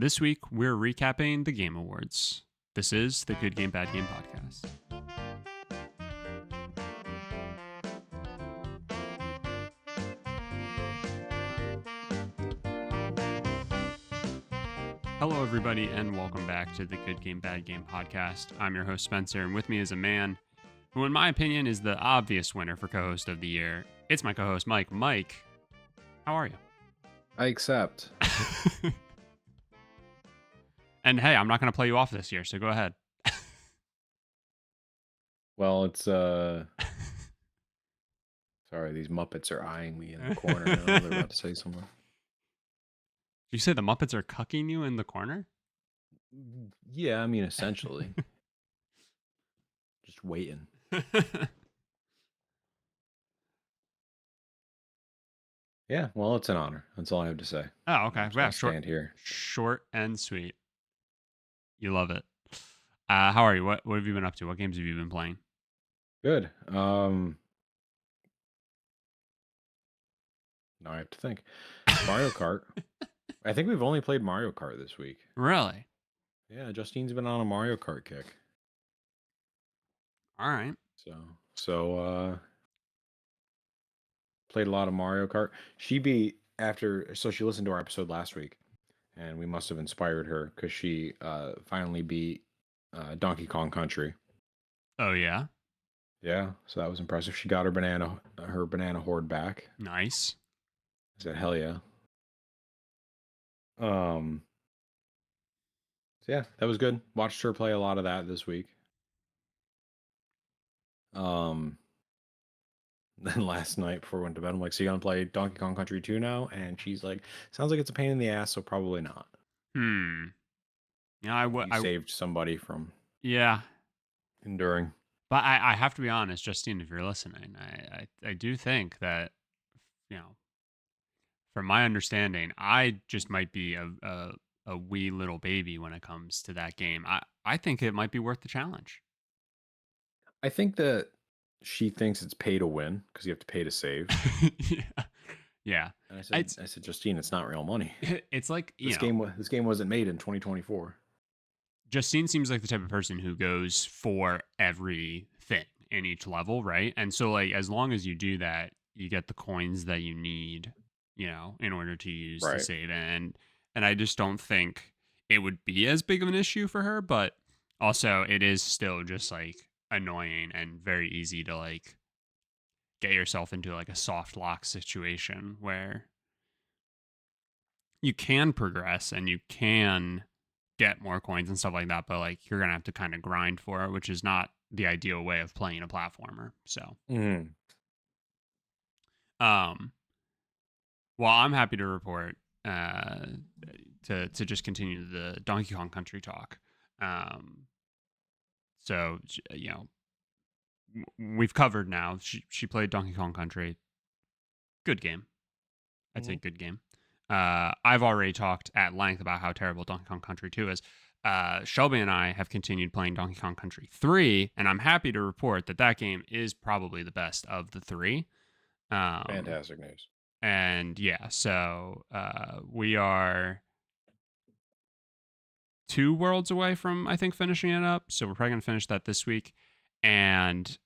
This week, we're recapping the Game Awards. This is the Good Game, Bad Game podcast. Hello, everybody, and welcome back to the Good Game, Bad Game podcast. I'm your host, Spencer, and with me is a man who, in my opinion, is the obvious winner for co-host of the year. It's my co-host, Mike. Mike, how are you? I accept. And hey, I'm not going to play you off this year, so go ahead. Well, it's sorry, these Muppets are eyeing me in the corner. I know they're about to say something. Did you say the Muppets are cucking you in the corner? Yeah, I mean, essentially. Just waiting. Yeah, well, it's an honor. That's all I have to say. Oh, okay. Yeah, stand here. Short and sweet. You love it. How are you? What have you been up to? What games have you been playing? Good. Now I have to think. Mario Kart. I think we've only played Mario Kart this week. Really? Yeah, Justine's been on a Mario Kart kick. All right. So played a lot of Mario Kart. She listened to our episode last week, and we must have inspired her because she finally beat Donkey Kong Country. Oh yeah. Yeah, so that was impressive. She got her banana horde back. Nice. I said, hell yeah. So yeah, that was good. Watched her play a lot of that this week. Then last night before we went to bed, I'm like, so you gonna play Donkey Kong Country 2 now? And she's like, sounds like it's a pain in the ass, so probably not. Yeah, I saved somebody from enduring. But I have to be honest, Justine, if you're listening, I do think that, from my understanding, I just might be a wee little baby when it comes to that game. I think it might be worth the challenge. I think that she thinks it's pay to win because you have to pay to save. Yeah. And I said, Justine, it's not real money. It's like this game wasn't made in 2024. Justine seems like the type of person who goes for everything in each level, right? And so, like, as long as you do that, you get the coins that you need, in order to use to save. And I just don't think it would be as big of an issue for her, but also it is still just like annoying and very easy to like get yourself into like a soft lock situation where you can progress and you can get more coins and stuff like that, but like you're gonna have to kind of grind for it, which is not the ideal way of playing a platformer. So well, I'm happy to report to just continue the Donkey Kong Country talk. So we've covered now. She played Donkey Kong Country. Good game. I'd say good game. I've already talked at length about how terrible Donkey Kong Country 2 is. Shelby and I have continued playing Donkey Kong Country 3, and I'm happy to report that game is probably the best of the three. Fantastic news. And yeah, so we are 2 worlds away from, I think, finishing it up. So we're probably going to finish that this week. And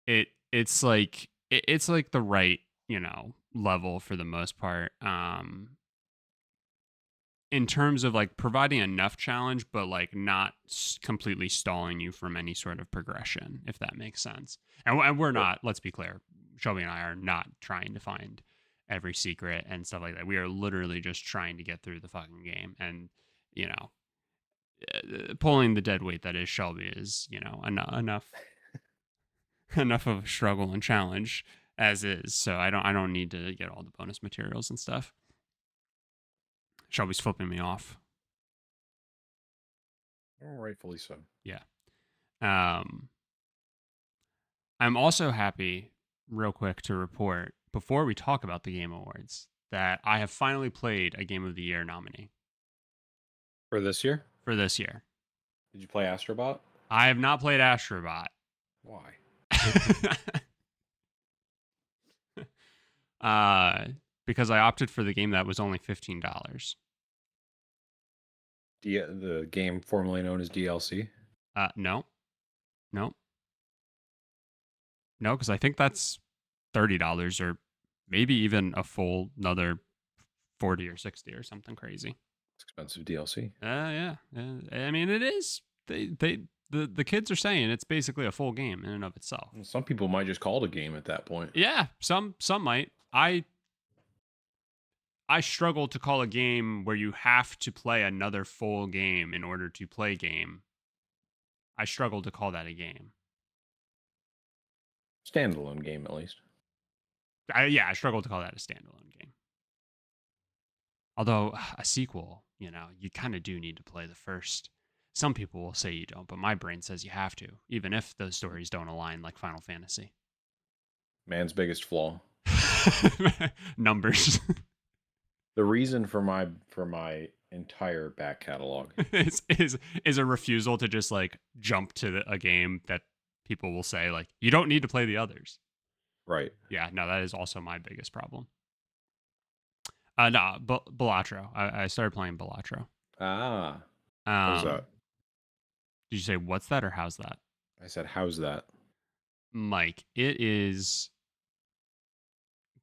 it's like the right, level for the most part. In terms of like providing enough challenge, but like not completely stalling you from any sort of progression, if that makes sense. And we're not, let's be clear, Shelby and I are not trying to find every secret and stuff like that. We are literally just trying to get through the fucking game. And, pulling the dead weight that is Shelby is, enough of a struggle and challenge as is. So I don't need to get all the bonus materials and stuff. Shelby's flipping me off. Rightfully so. Yeah. I'm also happy, real quick, to report, before we talk about the Game Awards, that I have finally played a Game of the Year nominee. For this year? For this year. Did you play Astrobot? I have not played Astrobot. Why? because I opted for the game that was only $15. The game formerly known as DLC. No, no, no, because I think that's $30 or maybe even a full another 40 or 60 or something crazy. It's expensive DLC. Yeah. I mean, it is. The kids are saying it's basically a full game in and of itself. Some people might just call it a game at that point. Yeah, some might. I struggle to call a game where you have to play another full game in order to play game. I struggle to call that a game. Standalone game, at least. I struggle to call that a standalone game. Although a sequel, you kind of do need to play the first. Some people will say you don't, but my brain says you have to, even if those stories don't align like Final Fantasy. Man's biggest flaw. Numbers. The reason for my entire back catalog. is a refusal to just like jump to a game that people will say like you don't need to play the others. Right. Yeah, no, that is also my biggest problem. No, Balatro. I started playing Balatro. Ah. How's that? Did you say what's that or how's that? I said, how's that? Mike, it is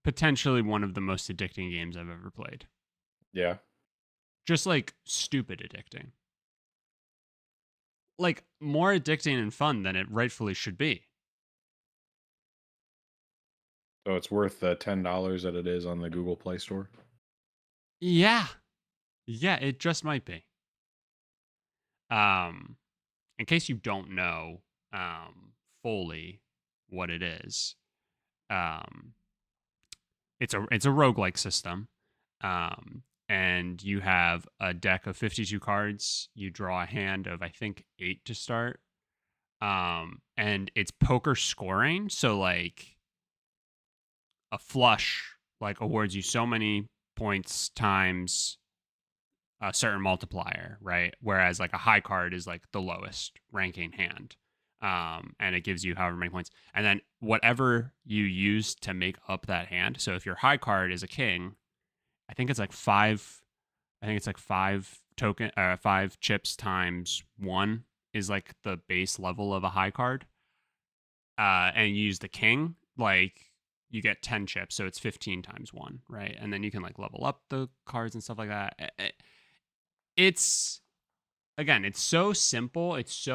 potentially one of the most addicting games I've ever played. Yeah. Just like stupid addicting. Like more addicting and fun than it rightfully should be. So it's worth the $10 that it is on the Google Play Store. Yeah. Yeah, it just might be. In case you don't know fully what it is, um, it's a roguelike system. And you have a deck of 52 cards. You draw a hand of I think 8 to start. And it's poker scoring, so like a flush like awards you so many points times a certain multiplier, right? Whereas like a high card is like the lowest ranking hand. And it gives you however many points. And then whatever you use to make up that hand. So if your high card is a king, I think it's like five token, 5 chips times 1 is like the base level of a high card. And you use the king, like you get 10 chips, so it's 15 times 1, right? And then you can like level up the cards and stuff like that. It's again, it's so simple. It's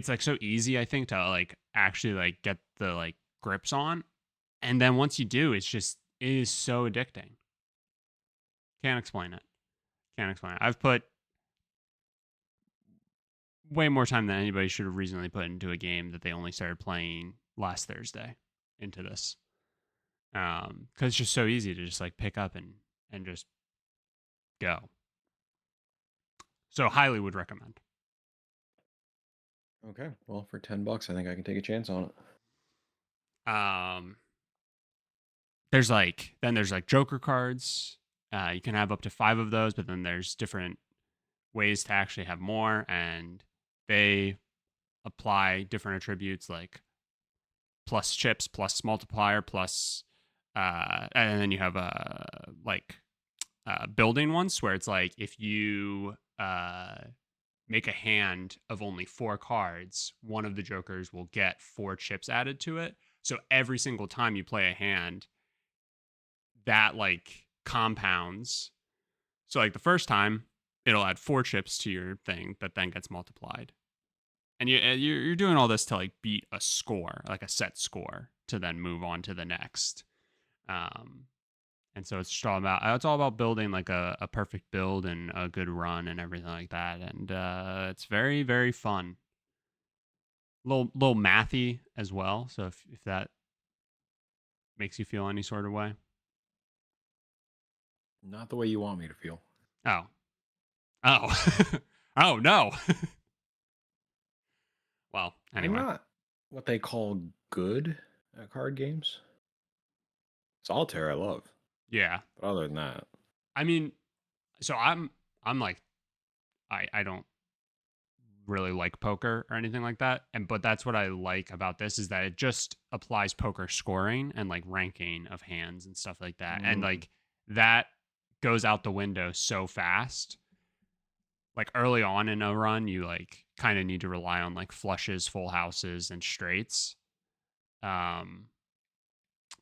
like so easy, I think, to like actually like get the like grips on. And then once you do, it is so addicting. Can't explain it. Can't explain it. I've put way more time than anybody should have reasonably put into a game that they only started playing last Thursday into this. Because it's just so easy to just like pick up and just go. So highly would recommend. Okay. Well, for $10, I think I can take a chance on it. There's like Joker cards. You can have up to 5 of those, but then there's different ways to actually have more, and they apply different attributes like plus chips, plus multiplier, plus and then you have building ones where it's like if you make a hand of only 4 cards, one of the jokers will get 4 chips added to it. So every single time you play a hand, that like compounds. So like the first time, it'll add 4 chips to your thing that then gets multiplied. And you're doing all this to like beat a score, like a set score, to then move on to the next. And so it's all about building like a perfect build and a good run and everything like that. And it's very, very fun. Little mathy as well. So if that makes you feel any sort of way. Not the way you want me to feel. Oh. Oh no. Well, I'm anyway. not what they call good at card games. Solitaire, I love. Yeah. But other than that, I mean, so I'm like I don't really like poker or anything like that. But that's what I like about this is that it just applies poker scoring and like ranking of hands and stuff like that. And Mm. like that goes out the window so fast. Like early on in a run, you like kind of need to rely on like flushes, full houses, and straights. Um,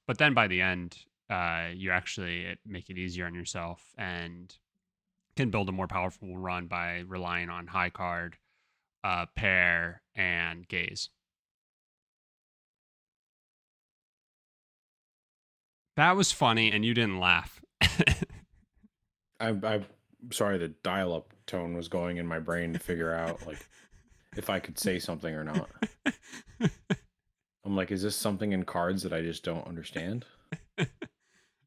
but then by the end, you actually make it easier on yourself and can build a more powerful run by relying on high card, pair, and gaze. That was funny, and you didn't laugh. I'm sorry, the dial-up tone was going in my brain to figure out like if I could say something or not. I'm like, is this something in cards that I just don't understand?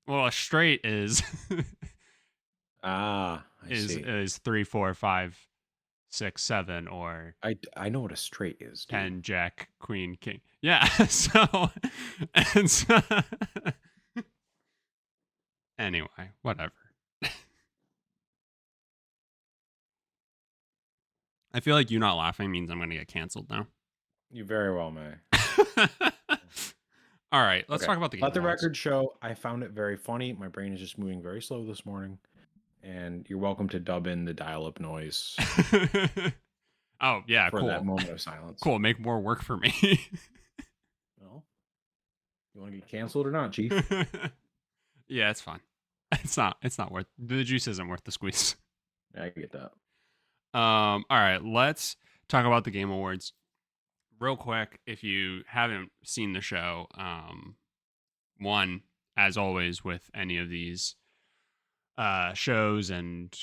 Well, a straight is Ah, I see. is 3, 4, 5, 6, 7, or I know what a straight is, dude. 10, Jack, Queen, King. Yeah. So, and so anyway, whatever. I feel like you not laughing means I'm going to get canceled now. You very well may. All right, let's Okay. talk about the Game Let the Awards. record show I found it very funny. My brain is just moving very slow this morning. And you're welcome to dub in the dial-up noise Oh, yeah, for that cool. moment of silence. Cool, make more work for me. Well, you want to get canceled or not, Chief? Yeah, it's fine. It's not worth the juice isn't worth the squeeze. Yeah, I get that. All right, let's talk about the Game Awards real quick. If you haven't seen the show, one, as always with any of these shows, and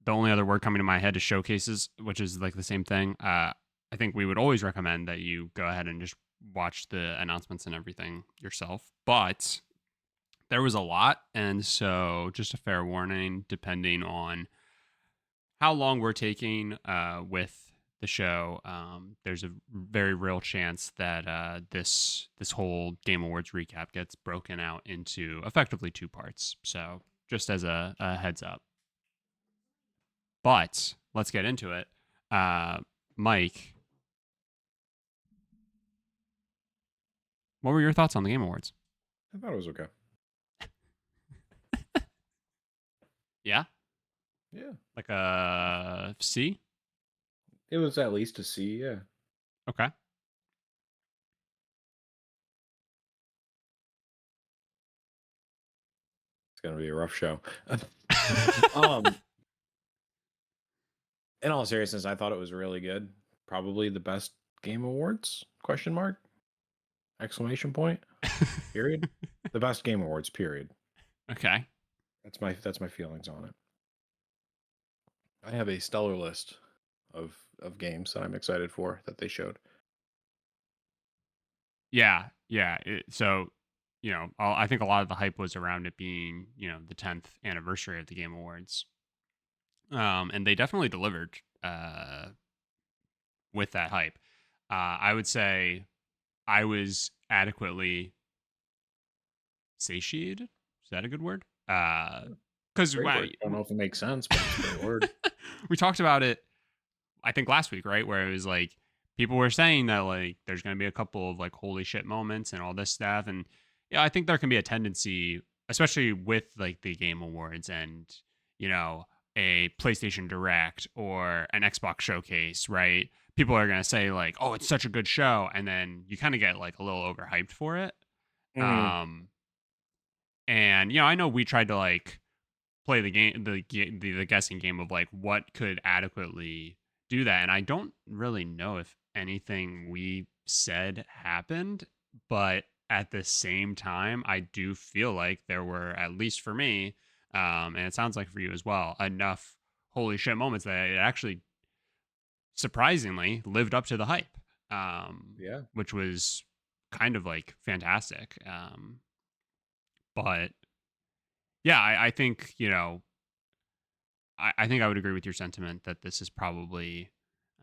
the only other word coming to my head is showcases, which is like the same thing. I think we would always recommend that you go ahead and just watch the announcements and everything yourself. But there was a lot, and so just a fair warning, depending on how long we're taking with the show, there's a very real chance that this whole Game Awards recap gets broken out into effectively two parts. So just as a heads up. But let's get into it. Mike, what were your thoughts on the Game Awards? I thought it was okay. Yeah, Yeah. like a C. It was at least a C, yeah. Okay. It's gonna be a rough show. um in all seriousness, I thought it was really good. Probably the best Game Awards? Question mark? Exclamation point? Period. The best Game Awards, period. Okay. That's my feelings on it. I have a stellar list of games that I'm excited for that they showed. Yeah, yeah. So, I think a lot of the hype was around it being, the 10th anniversary of the Game Awards, and they definitely delivered with that hype. I would say I was adequately satiated. Is that a good word? Because Great word. I don't know if it makes sense, but it's a great word. we talked about it, I think last week, right? Where it was like people were saying that like there's going to be a couple of like holy shit moments and all this stuff, and yeah, I think there can be a tendency, especially with like the Game Awards and you know a PlayStation Direct or an Xbox showcase, right? People are going to say like, "Oh, it's such a good show," and then you kind of get like a little overhyped for it. Mm, Um, and I know we tried to like play the guessing game of like what could adequately do that, and I don't really know if anything we said happened, but at the same time I do feel like there were, at least for me, and it sounds like for you as well, enough holy shit moments that it actually surprisingly lived up to the hype, yeah. which was kind of like fantastic. But yeah, I think I think I would agree with your sentiment that this is probably,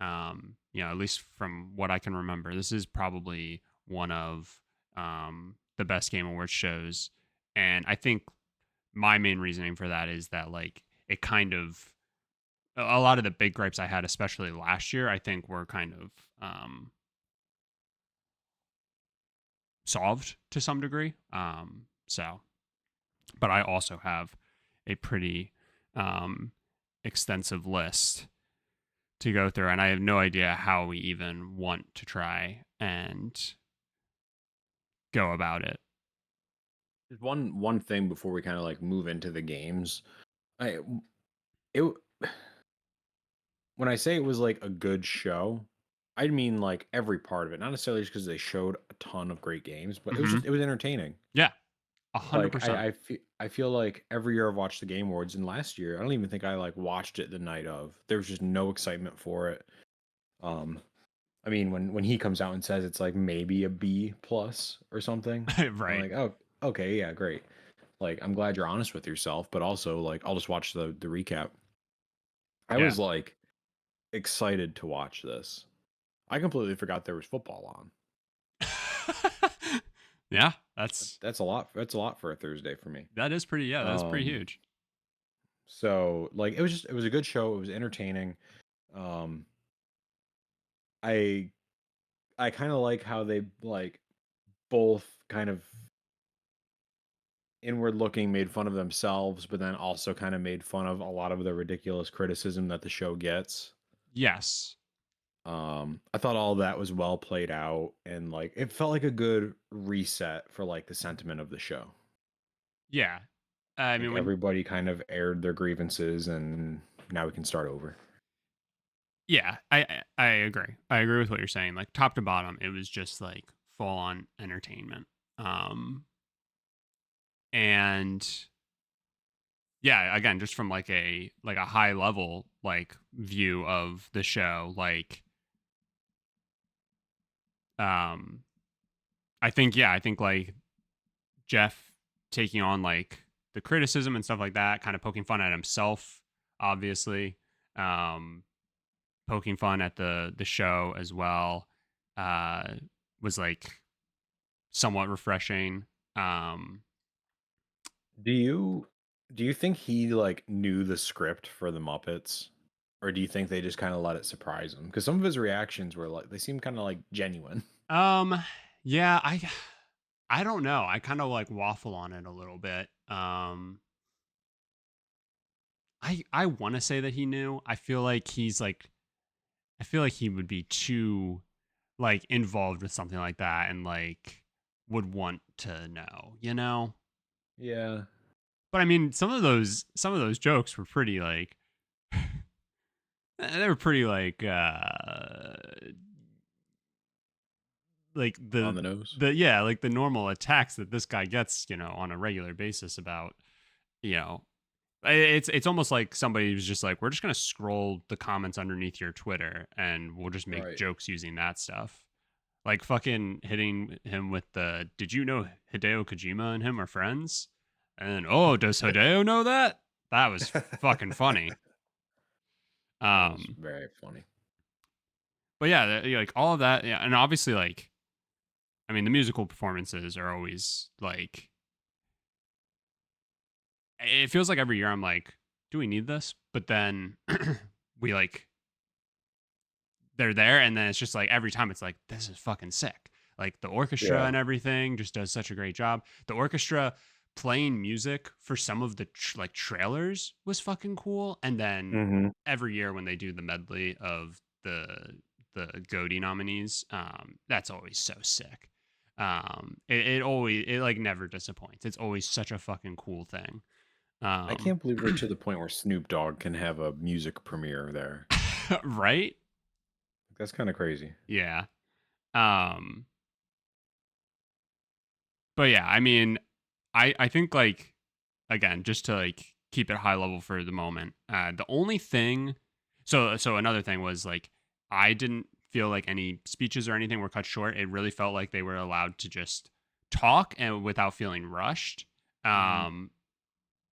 at least from what I can remember, this is probably one of the best Game Awards shows. And I think my main reasoning for that is that, like, it kind of a lot of the big gripes I had, especially last year, I think were kind of solved to some degree. So, but I also have a pretty um, extensive list to go through, and I have no idea how we even want to try and go about it. Just one thing before we kind of like move into the games. I it When I say it was like a good show, I mean like every part of it. Not necessarily just because they showed a ton of great games, but Hmm. it was entertaining. Yeah, 100%. I feel like every year I've watched the Game Awards, and last year I don't even think I like watched it the night of. There was just no excitement for it. Um, I mean, when he comes out and says it's like maybe a B plus or something, I'm Right. like, oh, okay, yeah, great. Like, I'm glad you're honest with yourself, but also like I'll just watch the recap. I Yeah. was like excited to watch this. I completely forgot there was football on. Yeah, that's That's a lot. That's a lot for a Thursday for me. that is pretty. Yeah, that's pretty Um, huge. so like it was a good show. It was entertaining. Um, I I kind of like how they like both kind of inward looking made fun of themselves, but then also kind of made fun of a lot of the ridiculous criticism that the show gets. Yes. I thought all that was well played out, and like it felt like a good reset for like the sentiment of the show. Yeah. I Like mean, when everybody kind of aired their grievances, and now we can start over. yeah, I agree. I agree with what you're saying. Like top to bottom, it was just like full on entertainment. Um, and yeah, again, just from like a high level like view of the show, like um, I think like Jeff taking on like the criticism and stuff like that, kind of poking fun at himself, obviously, um, poking fun at the show as well, uh, was like somewhat refreshing. Um, Do you do you think he like knew the script for the Muppets, or do you think they just kind of let it surprise him? Because some of his reactions were like they seem kind of like genuine. um, yeah, I don't know. I kind of like waffle on it a little bit. I want to say that he knew. I feel like I feel like he would be too like involved with something like that and like would want to know, you know? Yeah. But I mean, some of those jokes were pretty like they were pretty like On the nose. the yeah, like the normal attacks that this guy gets, you know, on a regular basis about, you know, it's almost like somebody was just like, we're just gonna scroll the comments underneath your Twitter and we'll just make Right. jokes using that stuff. Like fucking hitting him with the did you know Hideo Kojima and him are friends? And then, oh, does Hideo know that? That was fucking funny. That was Um, very funny. but yeah, like all of that, yeah, and obviously like I mean the musical performances are always like it feels like every year I'm like, do we need this? But then we like they're there and then it's just like every time it's like this is fucking sick. Like the orchestra Yeah. and everything just does such a great job. The orchestra playing music for some of the like trailers was fucking cool, and then Hmm. every year when they do the medley of the Goaty nominees, that's always so sick. It always it like never disappoints. It's always such a fucking cool thing. I Um can't believe we're to the point where Snoop Dogg can have a music premiere there. right? That's kind of crazy. Yeah. Um but yeah, I mean, I think like again, just to like keep it high level for the moment. The only thing, so another thing was like I didn't feel like any speeches or anything were cut short. It really felt like they were allowed to just talk and without feeling rushed. Hmm. Um,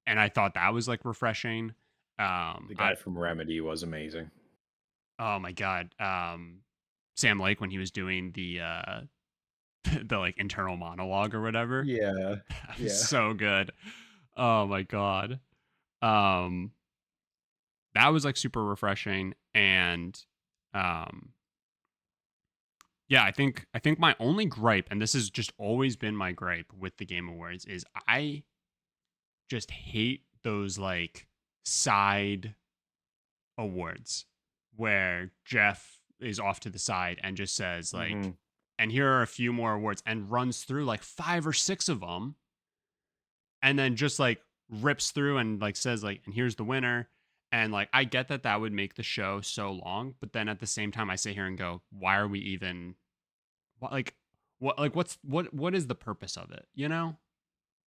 and I thought that was like refreshing. The I guy from Remedy was amazing. oh my god, Sam Lake when he was doing the the like internal monologue or whatever, Yeah. that was Yeah. so good. Oh my god. Um, that was like super refreshing. And um yeah, I think my only gripe, and this has just always been my gripe with the Game Awards, is I just hate those like side awards where Jeff is off to the side and just says like, Hmm. and here are a few more awards, and runs through like 5 or 6 of them, and then just like rips through and like says like, and here's the winner. And like I get that that would make the show so long, but then at the same time I sit here and go, why are we even like what is the purpose of it, you know?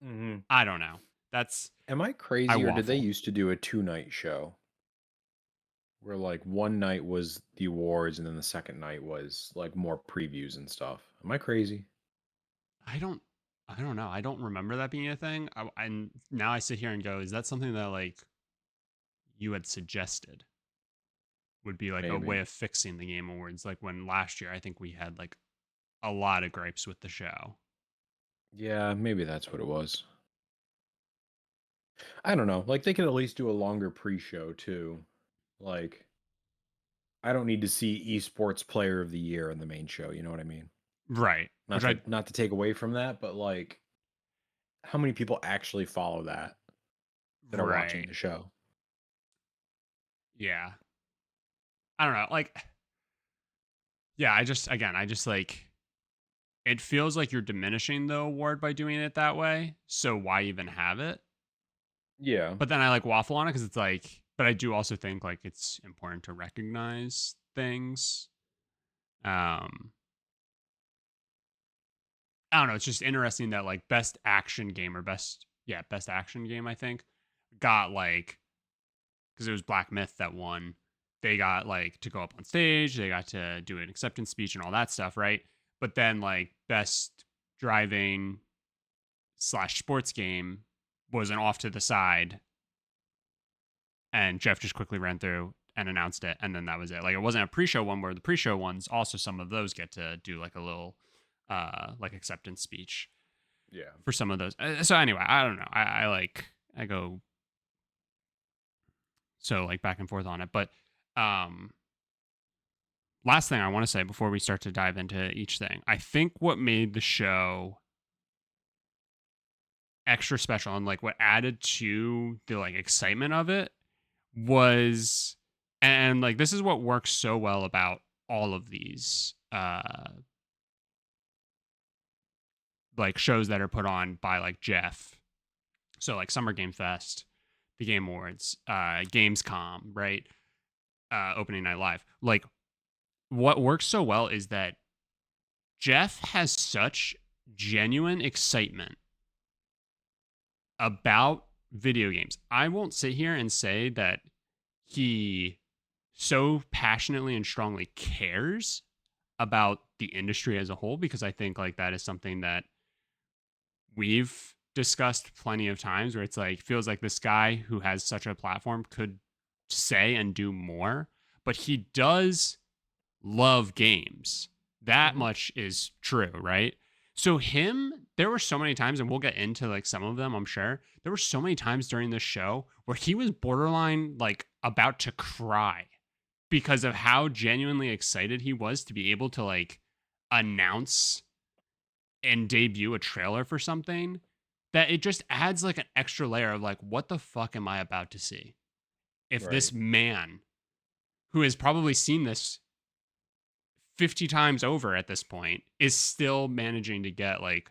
Hmm. I don't know. That's Am I I crazy, or did they waffle. used to do a 2 night show where like one night was the awards and then the second night was like more previews and stuff? Am I crazy? I don't I don't know. I don't remember that being a thing. And now I sit here and go, is that something that like you had suggested would be like a way Maybe. of fixing the Game Awards? Like when last year I think we had like a lot of gripes with the show. Yeah, maybe that's what it was. I don't know. Like they could at least do a longer pre-show too. Like I don't need to see esports player of the year in the main show, you know what I mean? Right. Which I Not to take away from that, but like how many people actually follow that are watching right. the show? Yeah. I don't know. Like yeah, I just like it feels like you're diminishing the award by doing it that way. So why even have it? Yeah. But then I like waffle on it because it's like, but I do also think like it's important to recognize things. Um, I don't know. It's just interesting that like best action game or best action game, I think, got like, because it was Black Myth that won. They got like to go up on stage, they got to do an acceptance speech and all that stuff, right? But then like best driving slash sports game was an off to the side, and Jeff just quickly ran through and announced it, and then that was it. Like it wasn't a pre-show one where the pre-show ones also some of those get to do like a little like acceptance speech Yeah. for some of those. So anyway, I don't know. I like I go so like back and forth on it, but um last thing I want to say before we start to dive into each thing. I think what made the show extra special and like what added to the like excitement of it was, and like this is what works so well about all of these like shows that are put on by like Jeff. So like Summer Game Fest, the Game Awards, Gamescom, right? Opening night live. Like what works so well is that Jeff has such genuine excitement about video games. I won't sit here and say that he so passionately and strongly cares about the industry as a whole, because I think like that is something that we've discussed plenty of times where it's like feels like this guy who has such a platform could say and do more, but he does love games. That Hmm. much is true, right? So him, there were so many times, and we'll get into like some of them, I'm sure. There were so many times during this show where he was borderline like about to cry because of how genuinely excited he was to be able to like announce and debut a trailer for something, that it just adds like an extra layer of like, what the fuck am I about to see? If this Right. man who has probably seen this 50 times over at this point is still managing to get like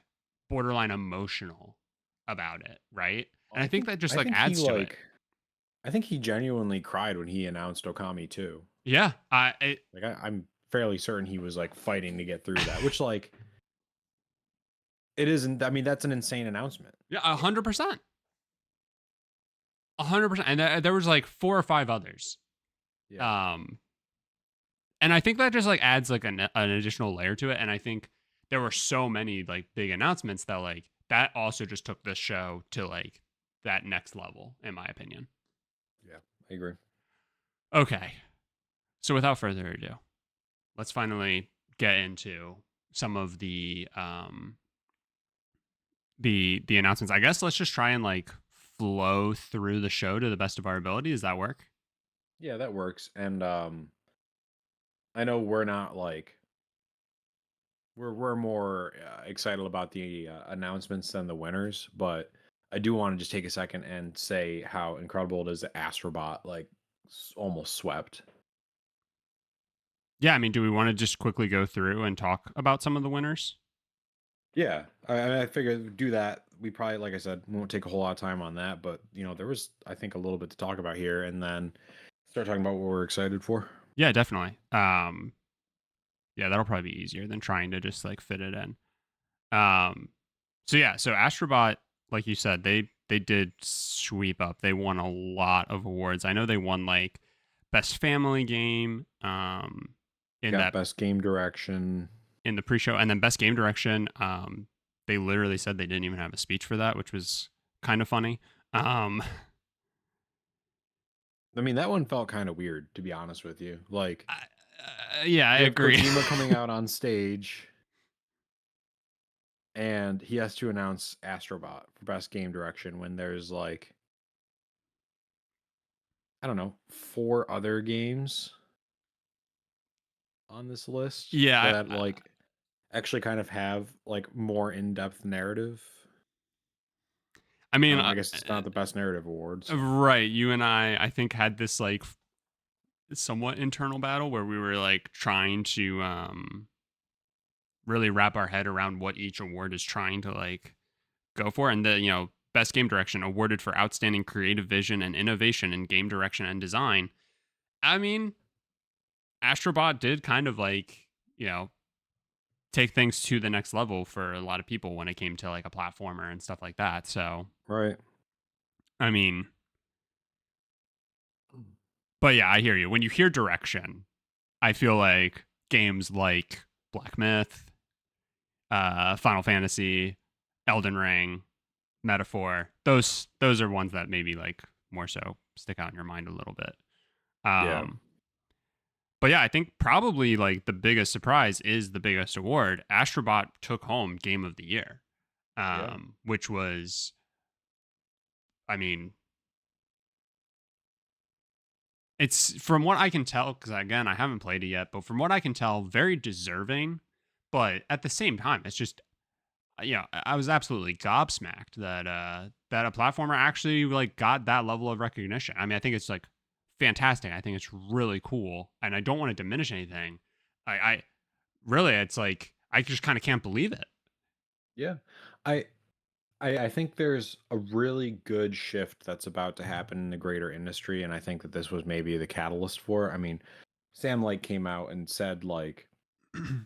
borderline emotional about it, right? And I think that just I like think he adds to it. like I think he genuinely cried when he announced Okami too. Yeah, Like I'm fairly certain he was like fighting to get through that, which like it isn't. I mean, that's an insane announcement. yeah, 100%, 100%, and there was like 4 or 5 others. Yeah. Um, and I think that just like adds like an additional layer to it. And I think there were so many like big announcements that like that also just took this show to like that next level, in my opinion. Yeah, I agree. Okay, so without further ado, let's finally get into some of the announcements. I guess let's just try and like flow through the show to the best of our ability. Does that work? Yeah, that works. And I know we're not like we're more excited about the announcements than the winners, but I do want to just take a second and say how incredible it is that Astrobot like almost swept. Yeah, I mean, do we want to just quickly go through and talk about some of the winners? Yeah, I figured do that. We probably, like I said, won't take a whole lot of time on that, but there was, I think, a little bit to talk about here, and then start talking about what we're excited for. Yeah, definitely. Yeah, that'll probably be easier than trying to just like fit it in. Um, so yeah, so Astrobot, like you said, they did sweep up. They won a lot of awards. I know they won like best family game, in Got that best game direction. in the pre-show, and then best game direction. They literally said they didn't even have a speech for that, which was kind of funny. Um, I mean, that one felt kind of weird, to be honest with you. Like, I, yeah, I you have agree. Kojima coming out on stage, and he has to announce Astrobot for best game direction when there's like, I don't know, four other games on this list Yeah, that like actually kind of have like more in-depth narrative. I mean, I guess it's not the best narrative awards. right. You and I think had this like somewhat internal battle where we were like trying to really wrap our head around what each award is trying to like go for. And the, best game direction awarded for outstanding creative vision and innovation in game direction and design. I mean, Astrobot did kind of like, take things to the next level for a lot of people when it came to like a platformer and stuff like that. So, Right. I mean, but yeah, I hear you. When you hear direction, I feel like games like Black Myth, Final Fantasy, Elden Ring, Metaphor, those are ones that maybe like more so stick out in your mind a little bit. Yeah. Um, but yeah, I think probably like the biggest surprise is the biggest award. Astrobot took home Game of the Year, Yeah. which was, I mean, it's from what I can tell, because again, I haven't played it yet, but from what I can tell, very deserving. But at the same time, it's just I was absolutely gobsmacked that that a platformer actually like got that level of recognition. I mean, I think it's like fantastic. I think it's really cool, and I don't want to diminish anything. I really, it's like I just kind of can't believe it. Yeah. I I think there's a really good shift that's about to happen in the greater industry, and I think that this was maybe the catalyst for it. I mean, Sam Lake came out and said like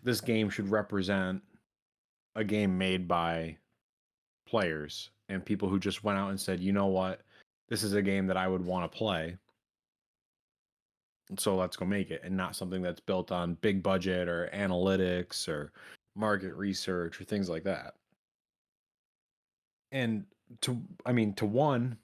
this game should represent a game made by players and people who just went out and said, you know what, this is a game that I would want to play. So let's go make it, and not something that's built on big budget or analytics or market research or things like that. And I mean, to one,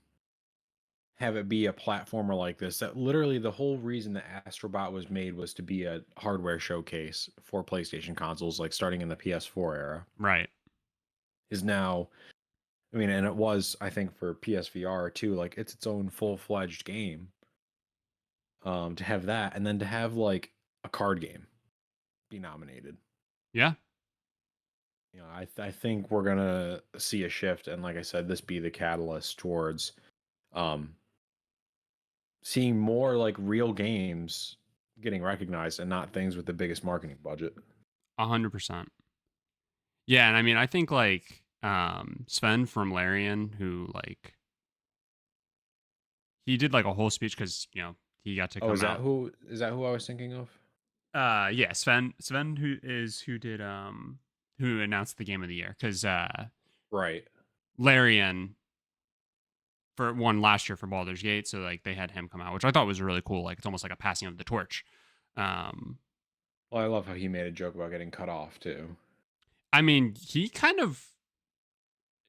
have it be a platformer like this, that literally the whole reason that Astrobot was made was to be a hardware showcase for PlayStation consoles, like starting in the PS4 era, Right. is now, I mean, and it was, I think, for PSVR too, like it's its own full-fledged game. To have that, and then to have like a card game be nominated. Yeah. I think we're gonna see a shift, and like I said, this be the catalyst towards um seeing more like real games getting recognized and not things with the biggest marketing budget. 100%. Yeah, and I mean, I think like Sven from Larian, who like he did like a whole speech because he got to Oh, come out. is that who I was thinking of? Yeah, Sven who did who announced the game of the year because Right. Larian for one last year for Baldur's Gate, so like they had him come out, which I thought was really cool. Like it's almost like a passing of the torch. Um, Well, I love how he made a joke about getting cut off too. I mean, he kind of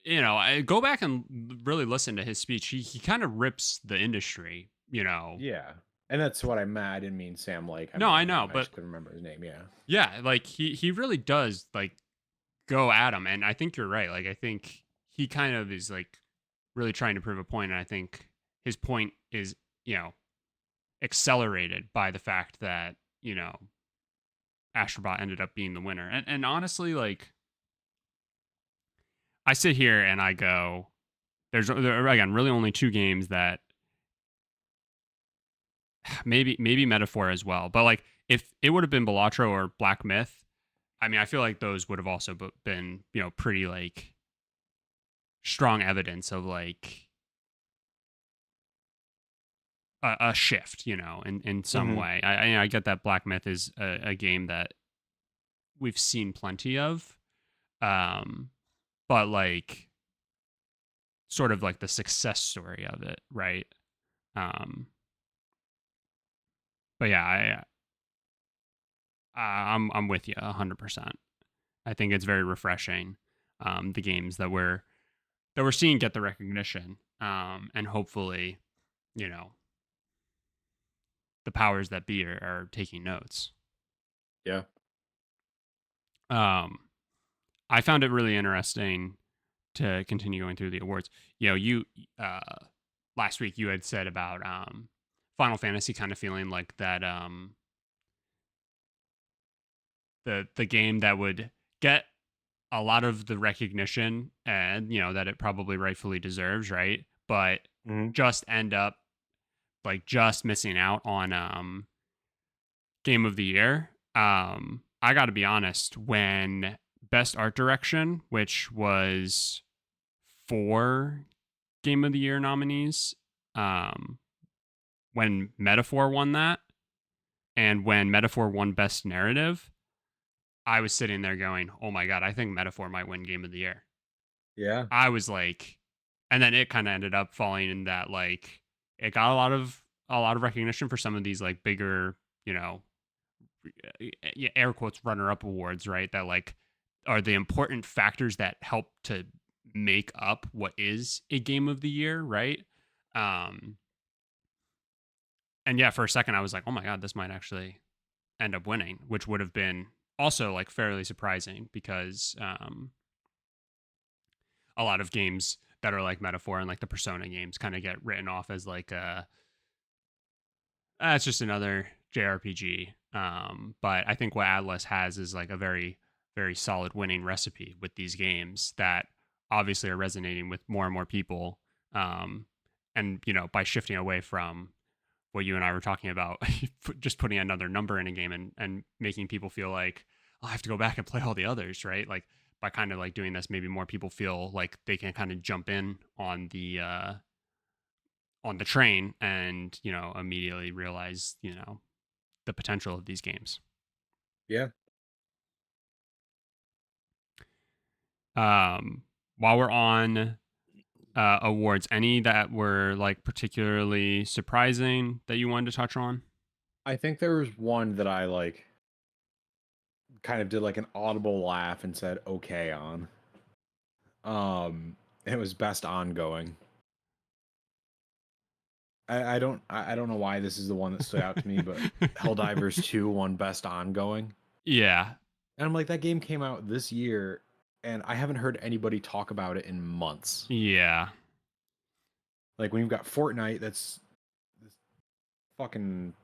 I go back and really listen to his speech. He kind of rips the industry. Yeah. And that's what I meant. I didn't mean Sam Lake. I No, meant I him. know, I but just couldn't remember his name. Yeah. yeah, like he really does like go at him, and I think you're right. Like I think he kind of is like really trying to prove a point, and I think his point is you know accelerated by the fact that, Astrobot ended up being the winner. And honestly, like, I sit here and I go, there are, again, really only two games that maybe Metaphor as well. But like, if it would have been Balatro or Black Myth, I mean, I feel like those would have also been, pretty like strong evidence of like a shift, in some Hmm. way. I get that Black Myth is a game that we've seen plenty of, um, but like sort of like the success story of it, right? Um, but yeah, I'm with you 100%. I think it's very refreshing, the games that we're seeing get the recognition, and hopefully, you know, the powers that be are taking notes. Yeah. Um, I found it really interesting to continue going through the awards. You uh, last week you had said about Final Fantasy kind of feeling like that, the game that would get a lot of the recognition, and that it probably rightfully deserves, right? But Hmm. just end up like just missing out on game of the year. I got to be honest, when best art direction, which was 4 game of the year nominees, um when Metaphor won that, and when Metaphor won best narrative, I was sitting there going, "Oh my god, I think Metaphor might win game of the year." Yeah. I was like, and then it kind of ended up falling in that, like, it got a lot of recognition for some of these like bigger, yeah, air quotes runner up awards, right? That like are the important factors that help to make up what is a game of the year, right? Um, and yeah, for a second I was like, oh my god, this might actually end up winning, which would have been also like fairly surprising because a lot of games that are like Metaphor and like the Persona games kind of get written off as like it's just another JRPG. But I think what Atlas has is like a very, very solid winning recipe with these games that obviously are resonating with more and more people. Um, and by shifting away from what you and I were talking about, just putting another number in a game and making people feel like, oh, I have to go back and play all the others, right? Like by kind of like doing this, maybe more people feel like they can kind of jump in on the train and immediately realize the potential of these games. Yeah. While we're on awards, any that were like particularly surprising that you wanted to touch on? I think there was one that I like kind of did like an audible laugh and said okay on. It was best ongoing. I don't know why this is the one that stood out to me, but Helldivers 2 won best ongoing. Yeah, And I'm like, that game came out this year and I haven't heard anybody talk about it in months. yeah, Like when you've got Fortnite that's this fucking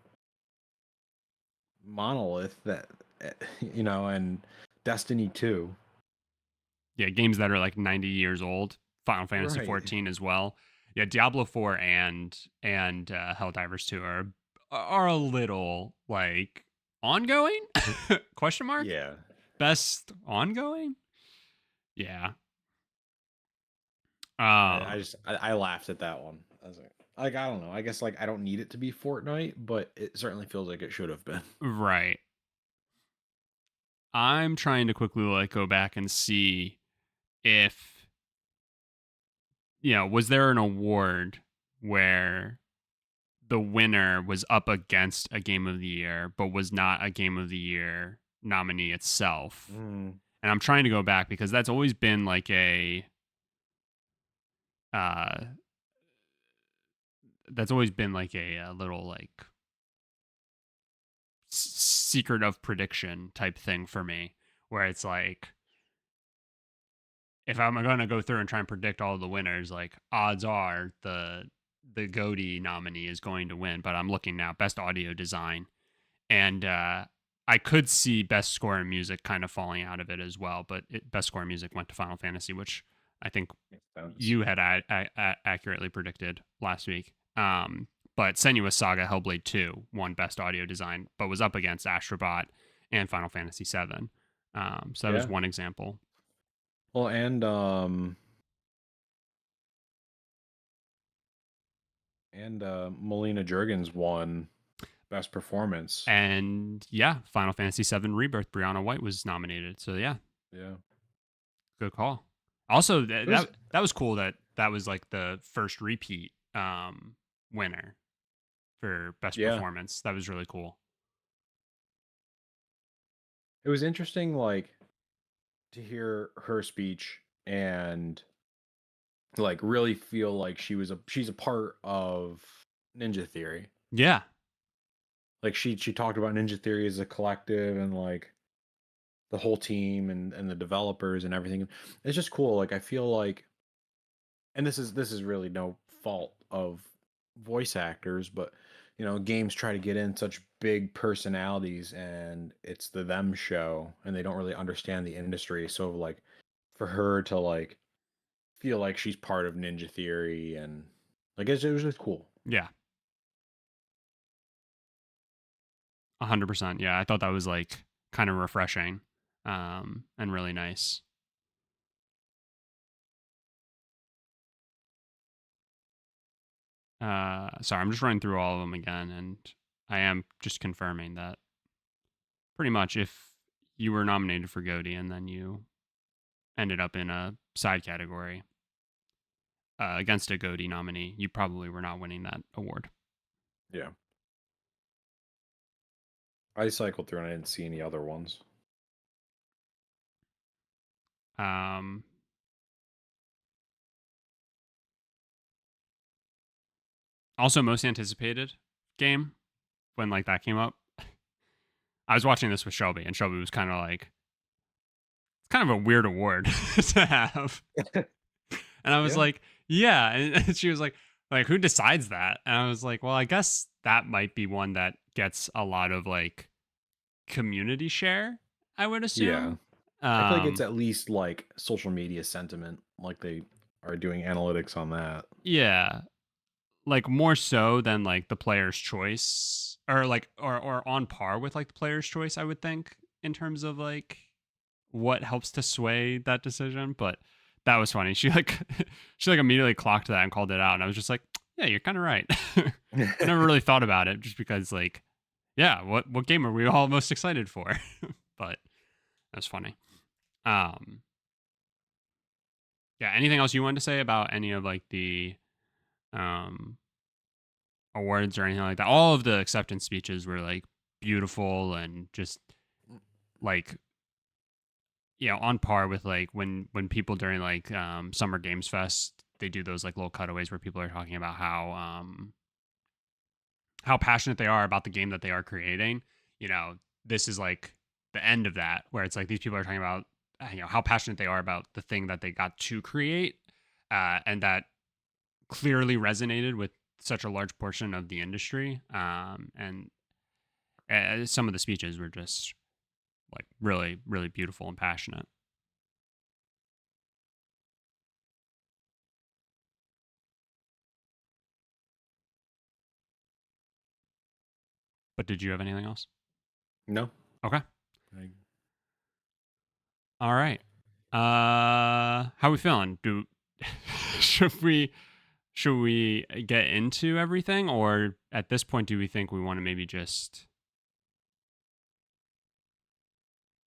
monolith that and Destiny 2. yeah. Games that are like 90 years old. Final Fantasy Right. 14 as well. Yeah, Diablo 4 and Helldivers 2 are a little like ongoing question mark Yeah. best ongoing. Yeah. I just I laughed at that one. I was like I don't know. I guess like I don't need it to be Fortnite, but it certainly feels like it should have been. Right. I'm trying to quickly like go back and see if was there an award where the winner was up against a game of the year but was not a game of the year nominee itself. Mm, And I'm trying to go back because that's always been like uh a little like secret of prediction type thing for me, where it's like if I'm going to go through and try and predict all the winners, like odds are the the Goaty nominee is going to win, but I'm looking now, best audio design, and I could see best score and music kind of falling out of it as well. But best score and music went to Final Fantasy, which I think Makes sense. you had accurately predicted last week. But Senua's Saga Hellblade 2 won best audio design, but was up against Astrobot and Final Fantasy 7. So that was Yeah. one example. Well, and Melina Jurgens won best performance. And yeah, Final Fantasy 7 Rebirth, Brianna White was nominated. So yeah, Yeah. good call. Also, It was that was cool that that was like the first repeat winner for best yeah. performance. That was really cool. It was interesting like to hear her speech and like really feel like she's a part of Ninja Theory. Yeah, Like she talked about Ninja Theory as a collective and like the whole team and the developers and everything. It's just cool. Like I feel like, and this is really no fault of voice actors, but you know, games try to get in such big personalities and it's the them show and they don't really understand the industry. So like for her to like feel like she's part of Ninja Theory and like it was just cool. yeah, 100%. Yeah, I thought that was like kind of refreshing, and really nice. Sorry, I'm just running through all of them again, and I am just confirming that pretty much if you were nominated for Goaty and then you ended up in a side category against a Goaty nominee, you probably were not winning that award. Yeah. I cycled through and I didn't see any other ones. Um, Also, most anticipated game when like that came up. I was watching this with Shelby, and Shelby was kind of like, "It's kind of a weird award to have," and I was Yeah. like, "Yeah," and she was like who decides that?" And I was like, "Well, I guess that might be one that gets a lot of like community share, I would Yeah. assume." I feel like it's Um, at least like social media sentiment, like they are doing analytics on that. yeah, like more so than like the player's choice, or like or on par with like the player's choice, I would think, in terms of like what helps to sway that decision. But that was funny. She like she like immediately clocked that and called it out, and I was just like, yeah, you're kind of right. I never really thought about it, just because like, yeah, what game are we all most excited for? But that's funny. Um, yeah. Anything else you wanted to say about any of like the um awards or anything like that? All of the acceptance speeches were like beautiful and just like, on par with like when people during like Summer Games Fest, they do those like little cutaways where people are talking about how passionate they are about the game that they are creating. This is like the end of that, where it's like these people are talking about how passionate they are about the thing that they got to create, and that clearly resonated with such a large portion of the industry. And some of the speeches were just like really, really beautiful and passionate. But did you have anything else? No. Okay. I- All right. How we feeling? Do should we should we get into everything, or at this point do we think we want to maybe just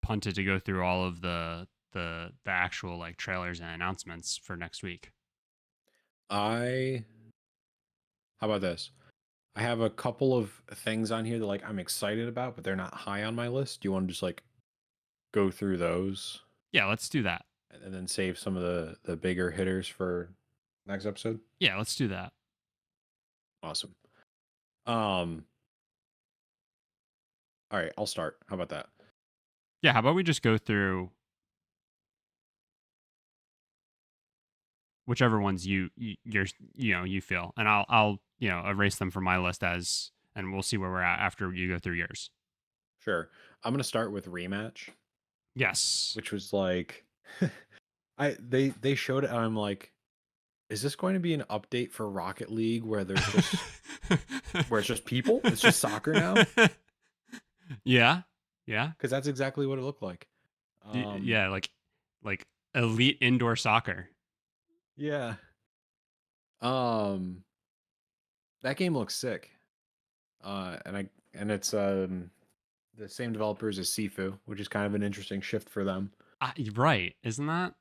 punt it to go through all of the actual like trailers and announcements for next week? I how about this? I have a couple of things on here that like I'm excited about, but they're not high on my list. Do you want to just like go through those Yeah, let's do that. and then save some of the bigger hitters for next episode? Yeah, let's do that. Awesome. Um, all right, I'll start. How about that? Yeah, how about we just go through whichever ones you feel, and I'll erase them from my list as, and we'll see where we're at after you go through yours. Sure. I'm gonna start with Rematch, Yes. which was like they showed it and I'm like, is this going to be an update for Rocket League where it's just people? It's just soccer now? Yeah, yeah, Because that's exactly what it looked like. yeah. Like elite indoor soccer. Yeah. Um, that game looks sick. And it's the same developers as Sifu, which is kind of an interesting shift for them. Right? Isn't that?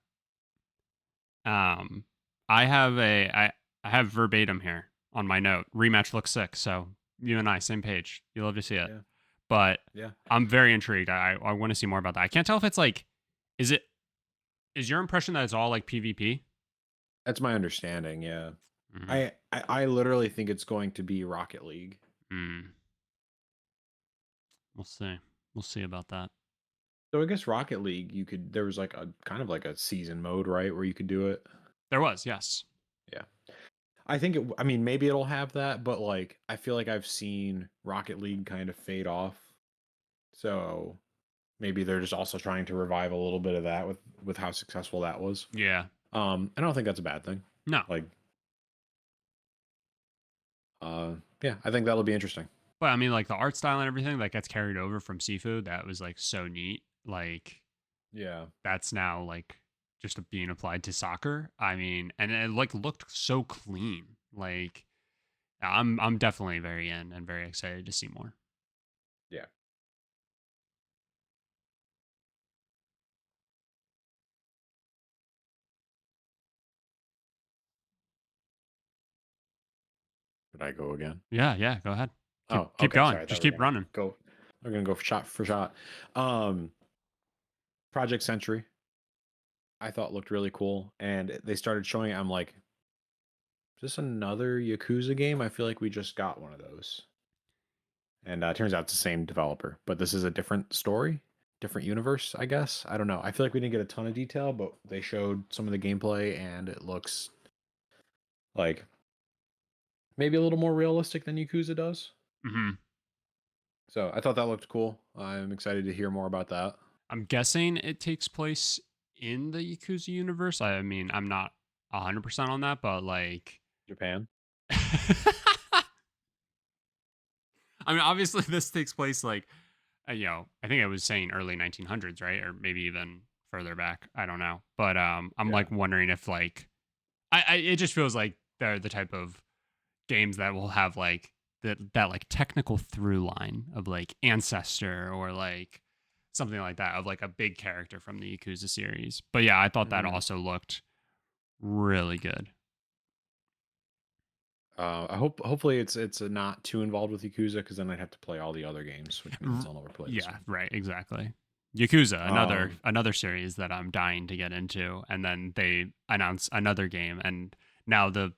Um, I have verbatim here on my note. Rematch looks sick. So you and I same page. You love to see it, Yeah. but Yeah. I'm very intrigued. I want to see more about that. I can't tell if it's like, is it is your impression that it's all like PvP? That's my understanding, yeah. Mm-hmm. I literally think it's going to be Rocket League. Mm, we'll see. We'll see about that. So I guess Rocket League, there was like a kind of like a season mode, right, where you could do it. There was, yes. Yeah. I mean, maybe it'll have that, but like I feel like I've seen Rocket League kind of fade off. So maybe they're just also trying to revive a little bit of that with how successful that was. Yeah. I don't think that's a bad thing. No. Like yeah, I think that'll be interesting. But I mean, like the art style and everything that gets carried over from Seafood, that was like so neat. Like Yeah. that's now like just being applied to soccer. I mean, and it like looked so clean. Like I'm definitely very in and very excited to see more. Yeah. Did I go again? Yeah, yeah. Go ahead. Oh, Keep okay. going. Sorry. I thought Just we were keep gonna running. go. We're gonna go for shot for shot. Um, Project Century, I thought looked really cool, and they started showing it. I'm like, is this another Yakuza game? I feel like we just got one of those. And it turns out it's the same developer, but this is a different story, different universe, I guess. I don't know. I feel like we didn't get a ton of detail, but they showed some of the gameplay, and it looks like maybe a little more realistic than Yakuza does. Hmm. So I thought that looked cool. I'm excited to hear more about that. I'm guessing it takes place in the Yakuza universe. I mean, I'm not 100% on that, but like, Japan. I mean, obviously this takes place like, I think I was saying early 1900s, right, or maybe even further back. I don't know, but I'm Yeah. like wondering if like, it just feels like they're the type of games that will have like that like technical through line of like ancestor or like something like that of like a big character from the Yakuza series. But yeah, I thought that Mhm. also looked really good. Hopefully it's not too involved with Yakuza because then I'd have to play all the other games, which means R- I'll never play this yeah, one. right, exactly. Yakuza, another Um, another series that I'm dying to get into, and then they announce another game, and now the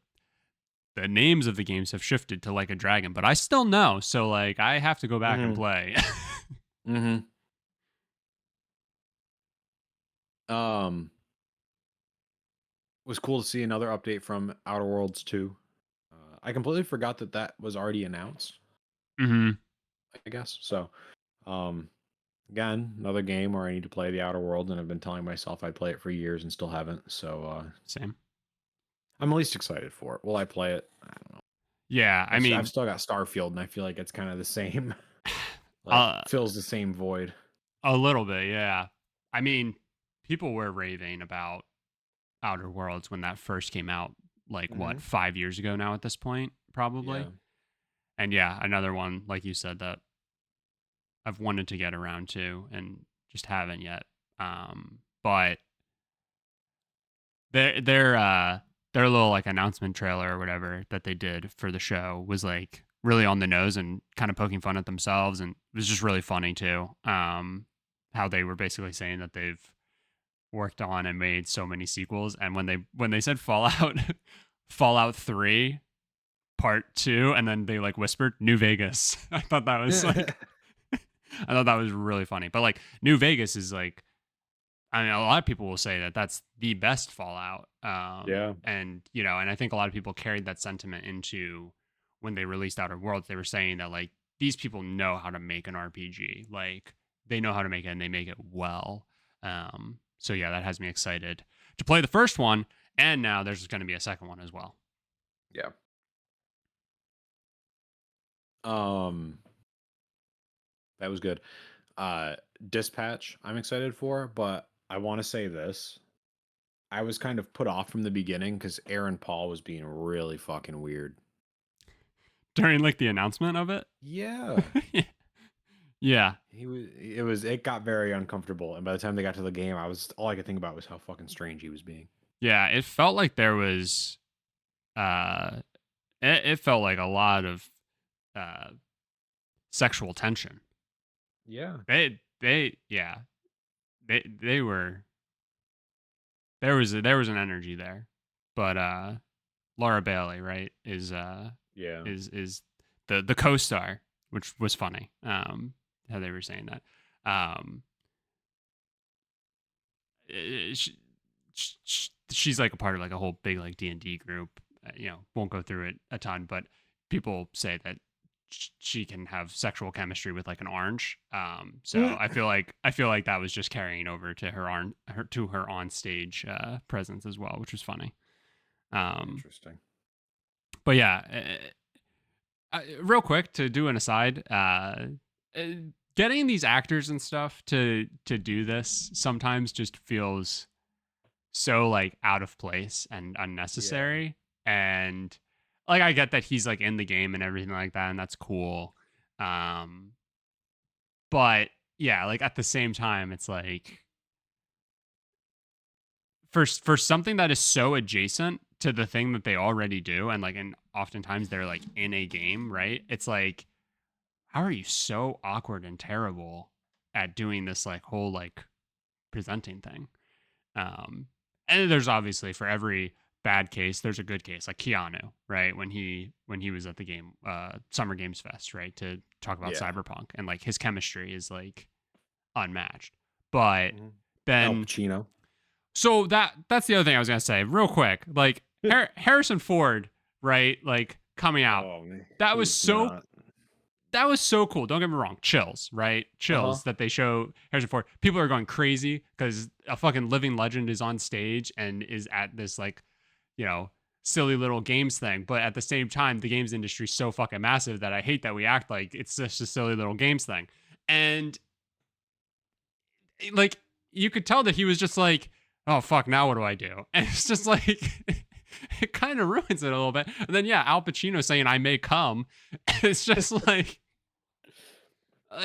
names of the games have shifted to like a dragon, but I still know, so like I have to go back and hmm play. hmm Um, was cool to see another update from Outer Worlds 2. I completely forgot that that was already announced, Hmm. I guess. So, um, again, another game where I need to play the Outer Worlds, and I've been telling myself I'd play it for years and still haven't. So, Same. I'm at least excited for it. Will I play it? I don't know. Yeah, I I've mean, still got Starfield, and I feel like it's kind of the same, like uh, fills the same void. a little bit, yeah. I mean, people were raving about Outer Worlds when that first came out, like what, Hmm 5 years ago now at this point, probably. Yeah. And yeah, another one, like you said, that I've wanted to get around to and just haven't yet. But their little like announcement trailer or whatever that they did for the show was like really on the nose and kind of poking fun at themselves, and it was just really funny too. How they were basically saying that they've worked on and made so many sequels, and when they said Fallout Fallout 3 Part 2, and then they like whispered New Vegas. I thought that was like I thought that was really funny. But like New Vegas is like I mean, a lot of people will say that that's the best Fallout. Yeah. And and I think a lot of people carried that sentiment into when they released Outer Worlds. They were saying that like these people know how to make an RPG, like they know how to make it and they make it well. So yeah, that has me excited to play the first one, and now there's going to be a second one as well. Yeah. Um, that was good. Uh, Dispatch, I'm excited for, but I want to say this. I was kind of put off from the beginning because Aaron Paul was being really fucking weird. During like the announcement of it. Yeah. Yeah. It got very uncomfortable. And by the time they got to the game, all I could think about was how fucking strange he was being. Yeah, it felt like there was uh it felt like a lot of uh sexual tension. Yeah. Yeah, they were there was an energy there. But Laura Bailey, right, Yeah. is the co-star, which was funny. How they were saying that. Um she, she's like a part of like a whole big like D&D group. Won't go through it a ton, but people say that she can have sexual chemistry with like an orange. So I feel like that was just carrying over to her on stage presence as well, which was funny. Um, Interesting. but yeah, real quick to do an aside, uh, getting these actors and stuff to do this sometimes just feels so like out of place and Yeah. unnecessary. And like I get that he's like in the game and everything like that, and that's cool. Um, but yeah, like at the same time, it's like for something that is so adjacent to the thing that they already do, and oftentimes they're like in a game, right? It's like, how are you so awkward and terrible at doing this like whole like presenting thing? Um, and there's obviously for every bad case, there's a good case, like Keanu, right? When he was at the game, Summer Games Fest, right, to talk about Yeah. Cyberpunk, and like his chemistry is like unmatched. But Mhm. Al then, Pacino. so that's the other thing I was gonna say, real quick, like Harrison Ford, right, like coming out, Oh man, that was who's so not? that was so cool. Don't get me wrong. Chills, right? Uh huh. Chills that they show Harrison Ford. People are going crazy because a fucking living legend is on stage and is at this like, you know, silly little games thing. But at the same time, the games industry is so fucking massive that I hate that we act like it's just a silly little games thing. And like you could tell that he was just like, oh fuck, now what do I do? And it's just like it kind of ruins it a little bit. And then yeah, Al Pacino saying I may come. It's just They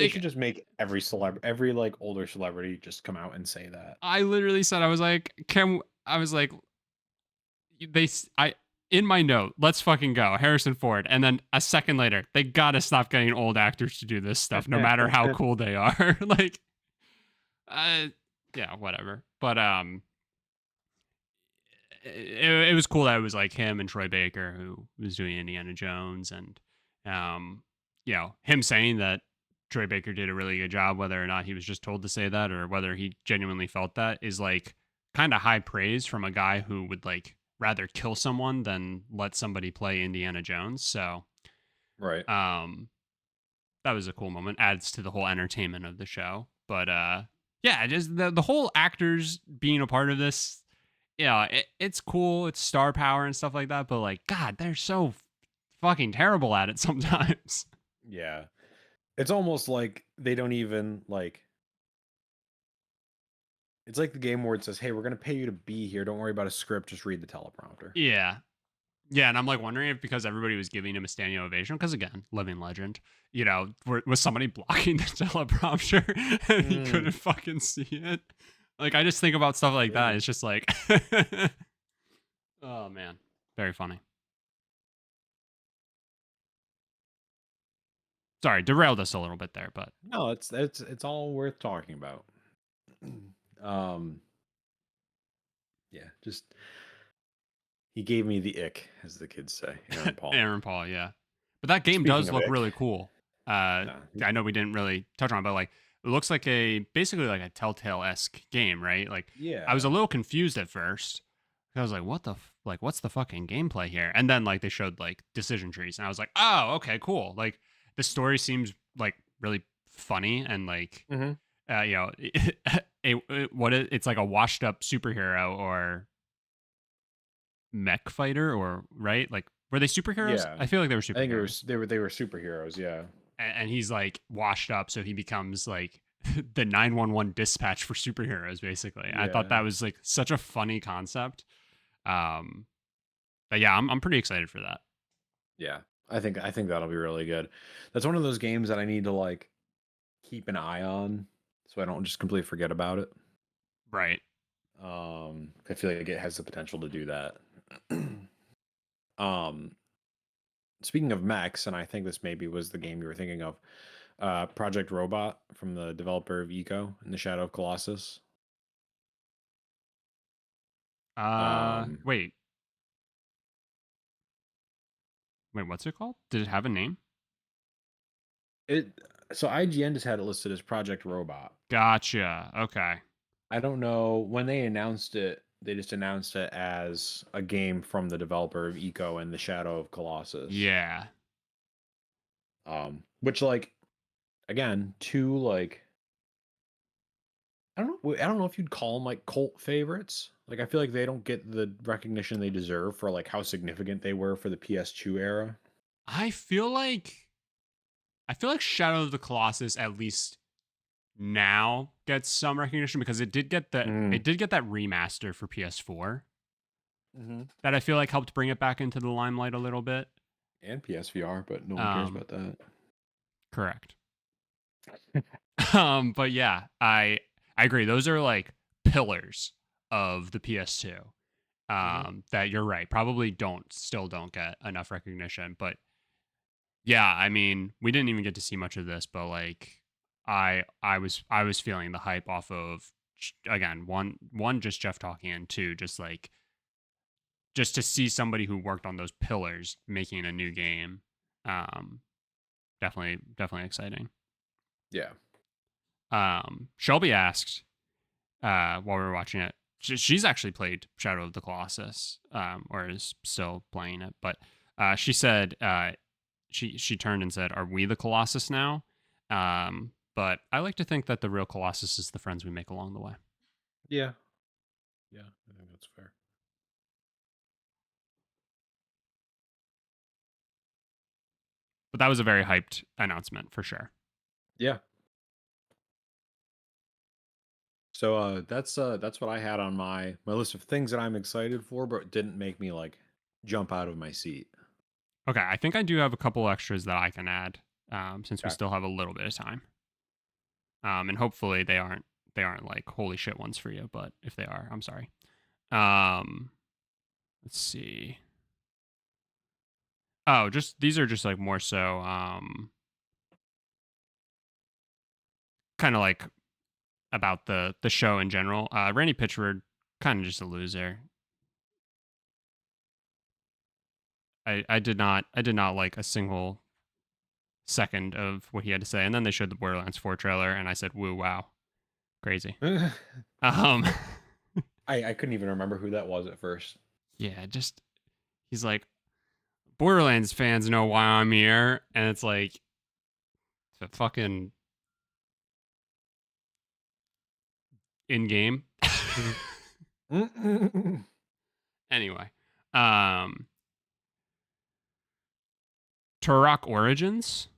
like should just make every like older celebrity just come out and say that. I literally said, I was like, I was like, I, in my note, let's fucking go, Harrison Ford. And then a second later, they gotta stop getting old actors to do this stuff, no matter how cool they are. Like, uh, yeah, whatever. But, it was cool that it was like him and Troy Baker who was doing Indiana Jones, and, um, him saying that Troy Baker did a really good job, whether or not he was just told to say that or whether he genuinely felt that, is like kind of high praise from a guy who would like rather kill someone than let somebody play Indiana Jones. So, Right. um, that was a cool moment. Adds to the whole entertainment of the show. But yeah, just the whole actors being a part of this, yeah, it's cool. It's star power and stuff like that. But like, God, they're so fucking terrible at it sometimes. Yeah. It's almost like they don't even like. It's like the game where it says, "Hey, we're gonna pay you to be here. Don't worry about a script. Just read the teleprompter." Yeah. Yeah, and I'm like wondering if because everybody was giving him a standing ovation, because again, living legend, was somebody blocking the teleprompter and he Mm, couldn't fucking see it? Like, I just think about stuff like that. maybe. It's just like, oh man, very funny. Sorry, derailed us a little bit there, but No, it's all worth talking about. um, yeah, just he gave me the ick, as the kids say. Aaron Paul. Aaron Paul, yeah. But that game Speaking does of look ick, really cool. no, I know we didn't really touch on it, but it looks like a basically like a Telltale-esque game, right? Like I was Yeah. a little confused at first. I was like, what the like what's the fucking gameplay here? And then like they showed like decision trees and I was like, "Oh, okay, cool." Like the story seems like really funny and like Hmm. you know, it's like a washed up superhero or mech fighter or right? Like were they superheroes? Yeah. I feel like they were I think it superheroes. was they were superheroes. Yeah. And he's like washed up, so he becomes like the 911 dispatch for superheroes. Basically, I thought Yeah. that was like such a funny concept. Um, but yeah, I'm pretty excited for that. Yeah. I think that'll be really good. That's one of those games that I need to like keep an eye on so I don't just completely forget about it. Right. I feel like it has the potential to do that. um, Speaking of mechs, and I think this maybe was the game you were thinking of, Project Robot from the developer of Eco and the Shadow of Colossus. Um, Wait, wait, what's it called? Did it have a name? it so IGN just had it listed as Project Robot. Gotcha. Okay. I don't know when they announced it. They just announced it as a game from the developer of Eco and the Shadow of Colossus. Yeah. Which like again, two like I don't know if you'd call them like cult favorites. Like I feel like they don't get the recognition they deserve for like how significant they were for the PS2 era. I feel like Shadow of the Colossus at least now gets some recognition because Mm. it did get that remaster for PS4 Hmm. that I feel like helped bring it back into the limelight a little bit. And PSVR, but no one cares Um, about that. correct. But yeah, I agree. Those are like pillars of the PS2. Hmm. That you're right. Probably don't get enough recognition. But yeah, I mean, we didn't even get to see much of this, but like I was feeling the hype off of again, one just Jeff talking and two just like just to see somebody who worked on those pillars making a new game. Um definitely exciting. Yeah. Shelby asked while we were watching it. She's actually played Shadow of the Colossus, or is still playing it. But she said she turned and said, "Are we the Colossus now?" But I like to think that the real Colossus is the friends we make along the way. Yeah. Yeah. I think that's fair. But that was a very hyped announcement for sure. Yeah. So that's what I had on my list of things that I'm excited for, but didn't make me like jump out of my seat. Okay, I think I do have a couple extras that I can add since we Okay. still have a little bit of time. And hopefully they aren't like holy shit ones for you, but if they are, I'm sorry. Um, let's see. Oh, just these are just like more so kind of like about the show in general. Randy Pitchford kind of just a loser. I did not like a single second of what he had to say. And then they showed the Borderlands 4 trailer and I said, "Woo, wow. Crazy." Um I couldn't even remember who that was at first. yeah, just he's like Borderlands fans know why I'm here and it's like the fucking in game. Mhm. Anyway, um Turok Origins.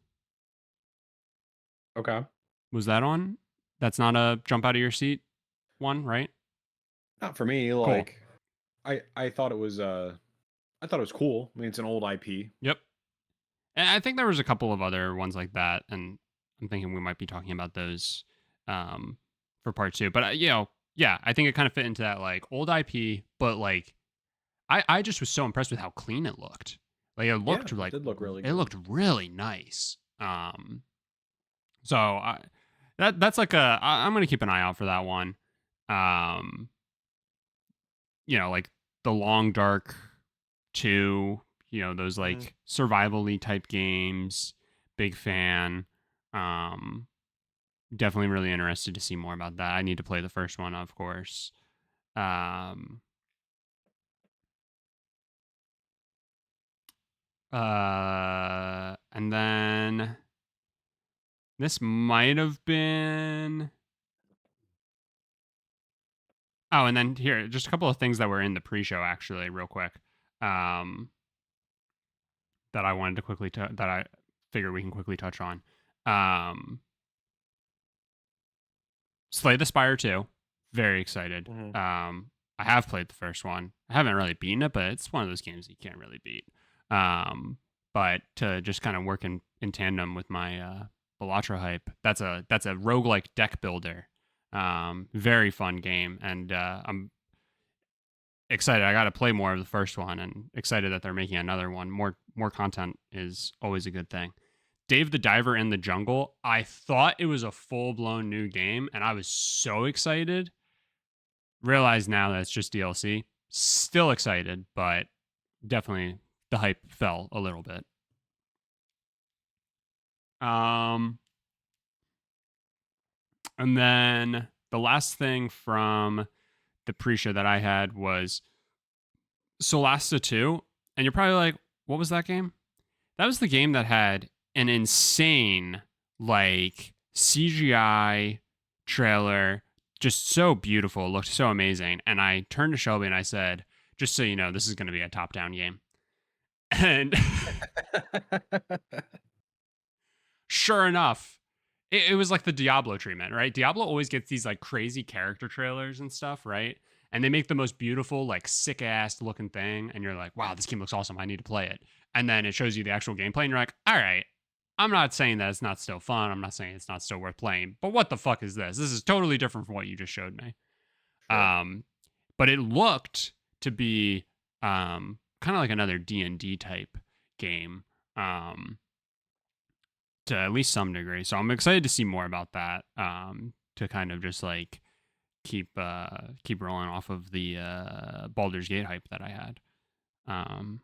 Okay. Was that on? That's not a jump out of your seat one, right? Not for me. Cool. Like I thought it was I thought it was cool. I mean, it's an old IP. Yep. And I think there was a couple of other ones like that, and I'm thinking we might be talking about those um, for part two. But you know, yeah, I think it kind of fit into that like old IP, but like I just was so impressed with how clean it looked. Yeah, it did look really It good. looked really nice. So that's like I'm gonna keep an eye out for that one. Um, you know, like the Long Dark 2, you know, those Hmm. like survival-y type games. Big fan. Um definitely really interested to see more about that. I need to play the first one, of course. Um, and then this might have been. Oh, and then here, just a couple of things that were in the pre-show, actually, real quick, um, that I wanted to quickly that I figure we can quickly touch on. Um, Slay the Spire 2. Very excited. Hmm. I have played the first one. I haven't really beaten it, but it's one of those games you can't really beat. Um, but to just kind of work in tandem with my Belatra hype, that's a roguelike deck builder. Very fun game, and I'm excited. I got to play more of the first one, and excited that they're making another one. More content is always a good thing. Dave the Diver in the Jungle. I thought it was a full blown new game, and I was so excited. Realize now that it's just DLC. Still excited, but definitely the hype fell a little bit. Um, and then the last thing from the pre-show that I had was Solasta 2. And you're probably like, what was that game? That was the game that had an insane like CGI trailer, just so beautiful, it looked so amazing. And I turned to Shelby and I said, just so you know, this is going to be a top-down game. And sure enough, it was like the Diablo treatment, right? Diablo always gets these like crazy character trailers and stuff, right? And they make the most beautiful, like sick ass looking thing. And you're like, wow, this game looks awesome. I need to play it. And then it shows you the actual gameplay. And you're like, all right, I'm not saying that it's not still fun. I'm not saying it's not still worth playing. But what the fuck is this? This is totally different from what you just showed me. Sure. Um, but it looked to be kind of like another D&D type game. To at least some degree. So I'm excited to see more about that. To kind of just like keep rolling off of the Baldur's Gate hype that I had. Um,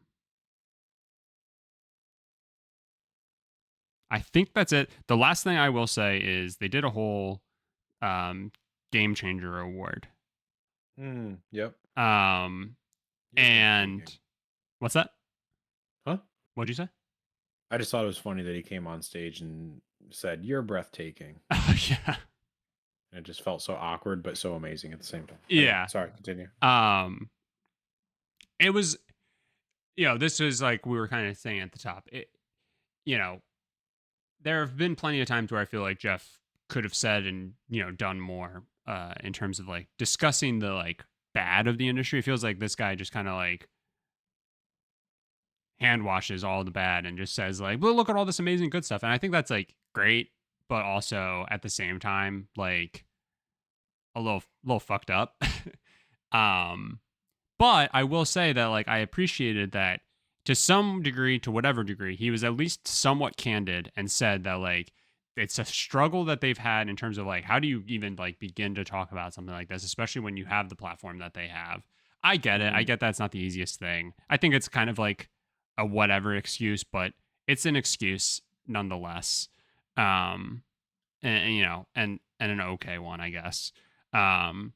I think that's it. The last thing I will say is they did a whole um, game changer award. Yep. Um, You're breathtaking. and what's that? Huh? What'd you say? I just thought it was funny that he came on stage and said, "You're breathtaking." Yeah, And it just felt so awkward, but so amazing at the same time. Anyway, yeah. sorry, continue. Um, it was, this was like we were kind of saying at the top. You know, there have been plenty of times where I feel like Jeff could have said and done more in terms of like discussing the like bad of the industry. It feels like this guy just kind of like hand washes all the bad and just says like, well, look at all this amazing good stuff. And I think that's like great, but also at the same time like a little fucked up. um But I will say that like I appreciated that to some degree, to whatever degree, he was at least somewhat candid and said that like it's a struggle that they've had in terms of like how do you even like begin to talk about something like this, especially when you have the platform that they have. I get it. I Hmm. get that's not the easiest thing. I think it's kind of like a whatever excuse, but it's an excuse nonetheless. Um and an okay one, I guess. Um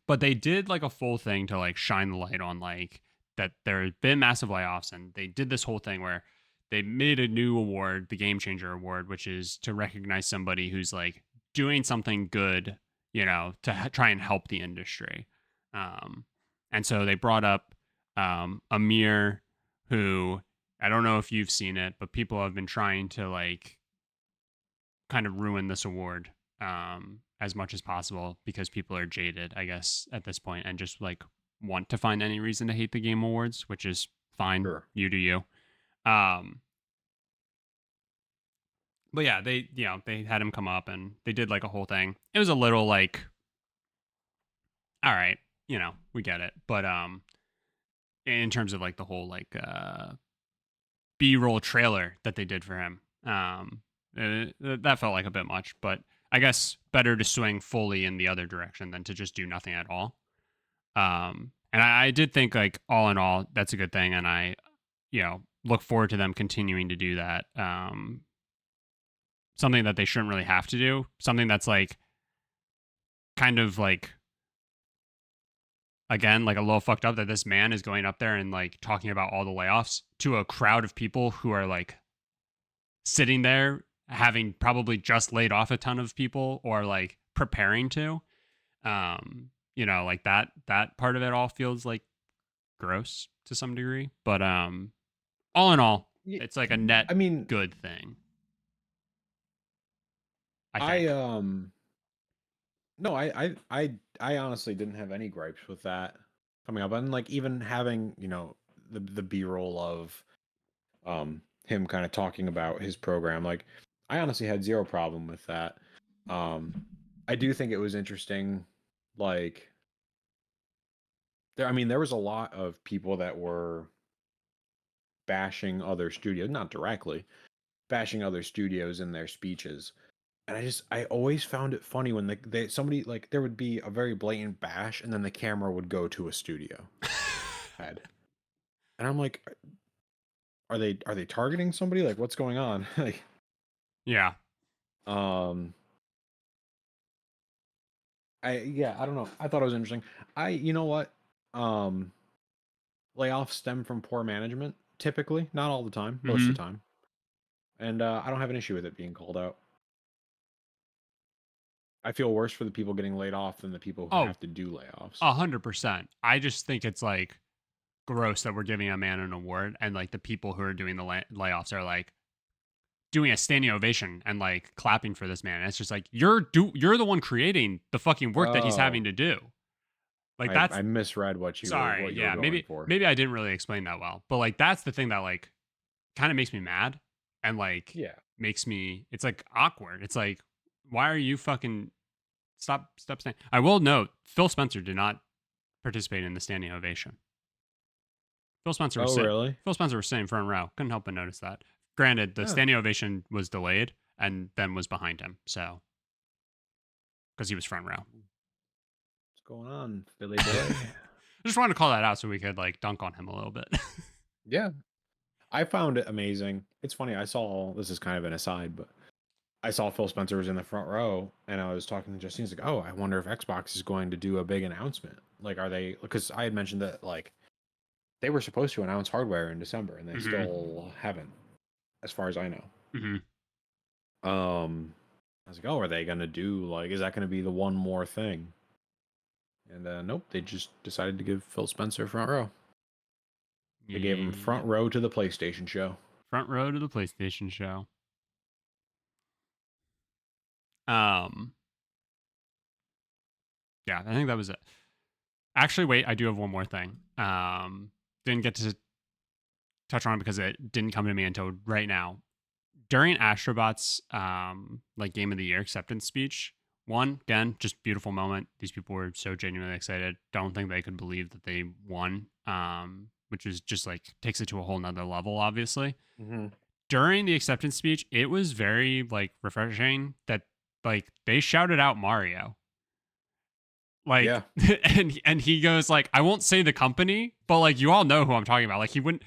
but they did like a full thing to like shine the light on like that there had been massive layoffs, and they did this whole thing where they made a new award, the Game Changer Award, which is to recognize somebody who's like doing something good, to try and help the industry. Um, and so they brought up Amir, who I don't know if you've seen it, but people have been trying to like kind of ruin this award as much as possible because people are jaded, I guess, at this point and just like want to find any reason to hate the Game Awards, which is fine. Sure. You do you. Um, but yeah, they had him come up and they did like a whole thing. It was a little like, all right, we get it. But in terms of like the whole like B-roll trailer that they did for him, that felt like a bit much. But I guess better to swing fully in the other direction than to just do nothing at all. And I did think like all in all, that's a good thing, and I, look forward to them continuing to do that. something that they shouldn't really have to do, something that's like kind of like again like a little fucked up that this man is going up there and like talking about all the layoffs to a crowd of people who are like sitting there having probably just laid off a ton of people or like preparing to like that part of it all feels like gross to some degree, but all in all Yeah, it's like a net I mean, good thing, I I think. no, I honestly didn't have any gripes with that coming up, and like even having the B roll of him kind of talking about his program, like I honestly had zero problem with that. Um, I do think it was interesting, like there was a lot of people that were bashing other studios, not directly bashing other studios in their speeches. And I always found it funny when somebody like there would be a very blatant bash and then the camera would go to a studio head. And I'm like, are they targeting somebody? Like what's going on? Like Yeah. um I don't know. I thought it was interesting. You know what? Um Layoffs stem from poor management typically, not all the time, most of Hmm. the time. And I don't have an issue with it being called out. I feel worse for the people getting laid off than the people who Oh, have to do layoffs. 100%. I just think it's like gross that we're giving a man an award and like the people who are doing the layoffs are like doing a standing ovation and like clapping for this man. And it's just like you're the one creating the fucking work that he's having Oh, to do. Like I that's misread sorry, what you were yeah, going for. maybe I didn't really explain that well, but like that's the thing that like kind of makes me mad and like Yeah. makes me it's like awkward. It's like why are you fucking stop saying. I will note Phil Spencer did not participate in the standing ovation. Phil Spencer was Oh, sitting. really? Phil Spencer was sitting front row. Couldn't help but notice that. Granted, the Yeah. standing ovation was delayed and then was behind him, so because he was front row. What's going on, Philly boy? I just wanted to call that out so we could like dunk on him a little bit. Yeah. I found it amazing. It's funny. This is kind of an aside, but I saw Phil Spencer was in the front row and I was talking to Justine. He's like, oh, I wonder if Xbox is going to do a big announcement. Like, are they, because I had mentioned that, like, they were supposed to announce hardware in December and they Hmm. still haven't, as far as I know. Hmm. I was like, oh, are they going to do, like, is that going to be the one more thing? And nope, they just decided to give Phil Spencer front row. They gave him front Yep. row to the PlayStation show. Front row to the PlayStation show. Um, yeah, I think that was it. Actually, wait, I do have one more thing. Didn't get to touch on it because it didn't come to me until right now. During Astrobot's like game of the year acceptance speech, one again, just beautiful moment. These people were so genuinely excited. Don't think they could believe that they won. Which is just like takes it to a whole nother level, obviously. Mm-hmm. During the acceptance speech, it was very like refreshing that like they shouted out Mario. Like Yeah, and he goes like I won't say the company, but like you all know who I'm talking about. Like he wouldn't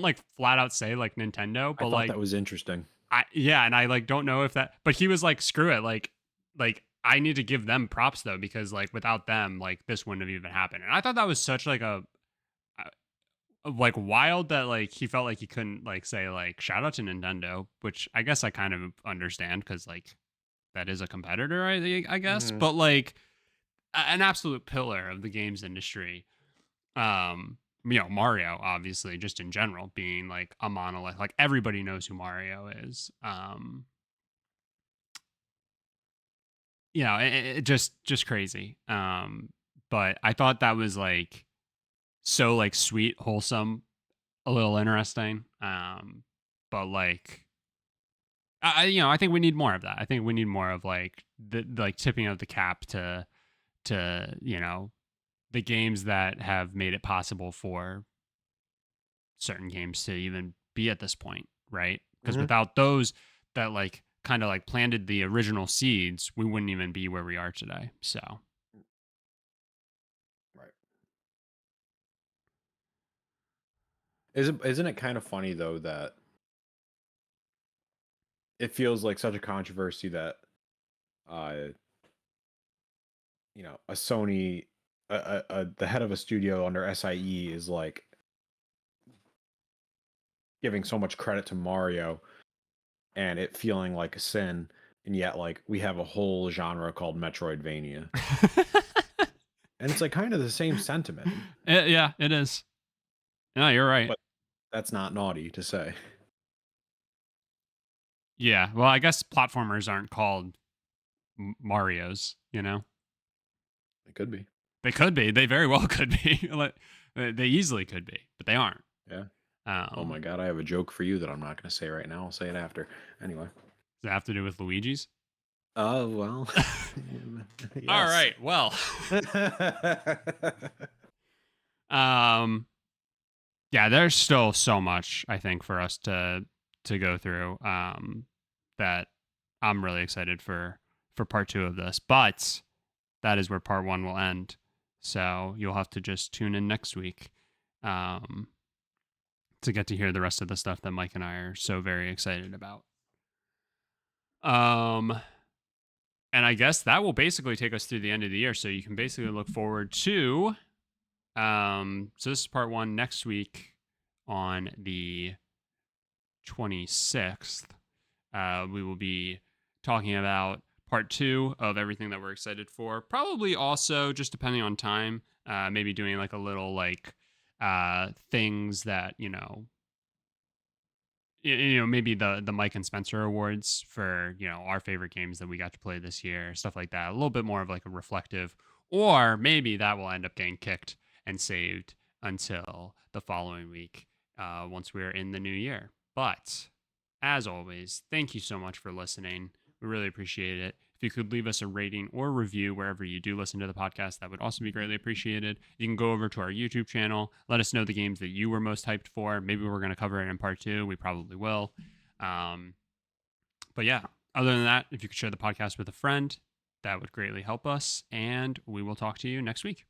like flat out say like Nintendo, I but thought like that was interesting. yeah, and I like don't know if that, but he was like, screw it, like I need to give them props though because like without them, like this wouldn't have even happened. And I thought that was such like like wild that like he felt like he couldn't like say like shout out to Nintendo, which I guess I kind of understand because like that is a competitor, I guess, Mm-hmm. but like an absolute pillar of the games industry. Mario obviously just in general being like a monolith, like everybody knows who Mario is. It just crazy. But I thought that was like so like sweet, wholesome, a little interesting. But like I think we need more of that. I think we need more of like the like tipping of the cap to the games that have made it possible for certain games to even be at this point, right? Because Mm-hmm. without those that like kind of like planted the original seeds, we wouldn't even be where we are today. So Right. Isn't it kind of funny though that it feels like such a controversy that uh a Sony, the head of a studio under SIE is like giving so much credit to Mario and it feeling like a sin, and yet like we have a whole genre called Metroidvania, and it's like kind of the same sentiment, Yeah, it is. No, you're right. but that's not naughty to say. Yeah. Well, I guess platformers aren't called Marios, you know? It could be. They could be. They very well could be. They easily could be, but they aren't. Yeah. Oh Um, my god, I have a joke for you that I'm not going to say right now. I'll say it after. Anyway. does it have to do with Luigi's? Oh, well. All Yes. right. Well, um, yeah, there's still so much I think for us to go through. That I'm really excited for part two of this, but that is where part one will end. So you'll have to just tune in next week um, to get to hear the rest of the stuff that Mike and I are so very excited about. Um, and I guess that will basically take us through the end of the year. So you can basically look forward to. So this is part one next week on the 26th. We will be talking about part two of everything that we're excited for. Probably also, just depending on time, maybe doing like a little like things that maybe the Mike and Spencer awards for our favorite games that we got to play this year, stuff like that. A little bit more of like a reflective, or maybe that will end up getting kicked and saved until the following week once we're in the new year. But as always, thank you so much for listening. We really appreciate it. If you could leave us a rating or review wherever you do listen to the podcast, that would also be greatly appreciated. You can go over to our YouTube channel, let us know the games that you were most hyped for. Maybe we're going to cover it in part two. We probably will. Um, but yeah, other than that, if you could share the podcast with a friend, that would greatly help us. And we will talk to you next week.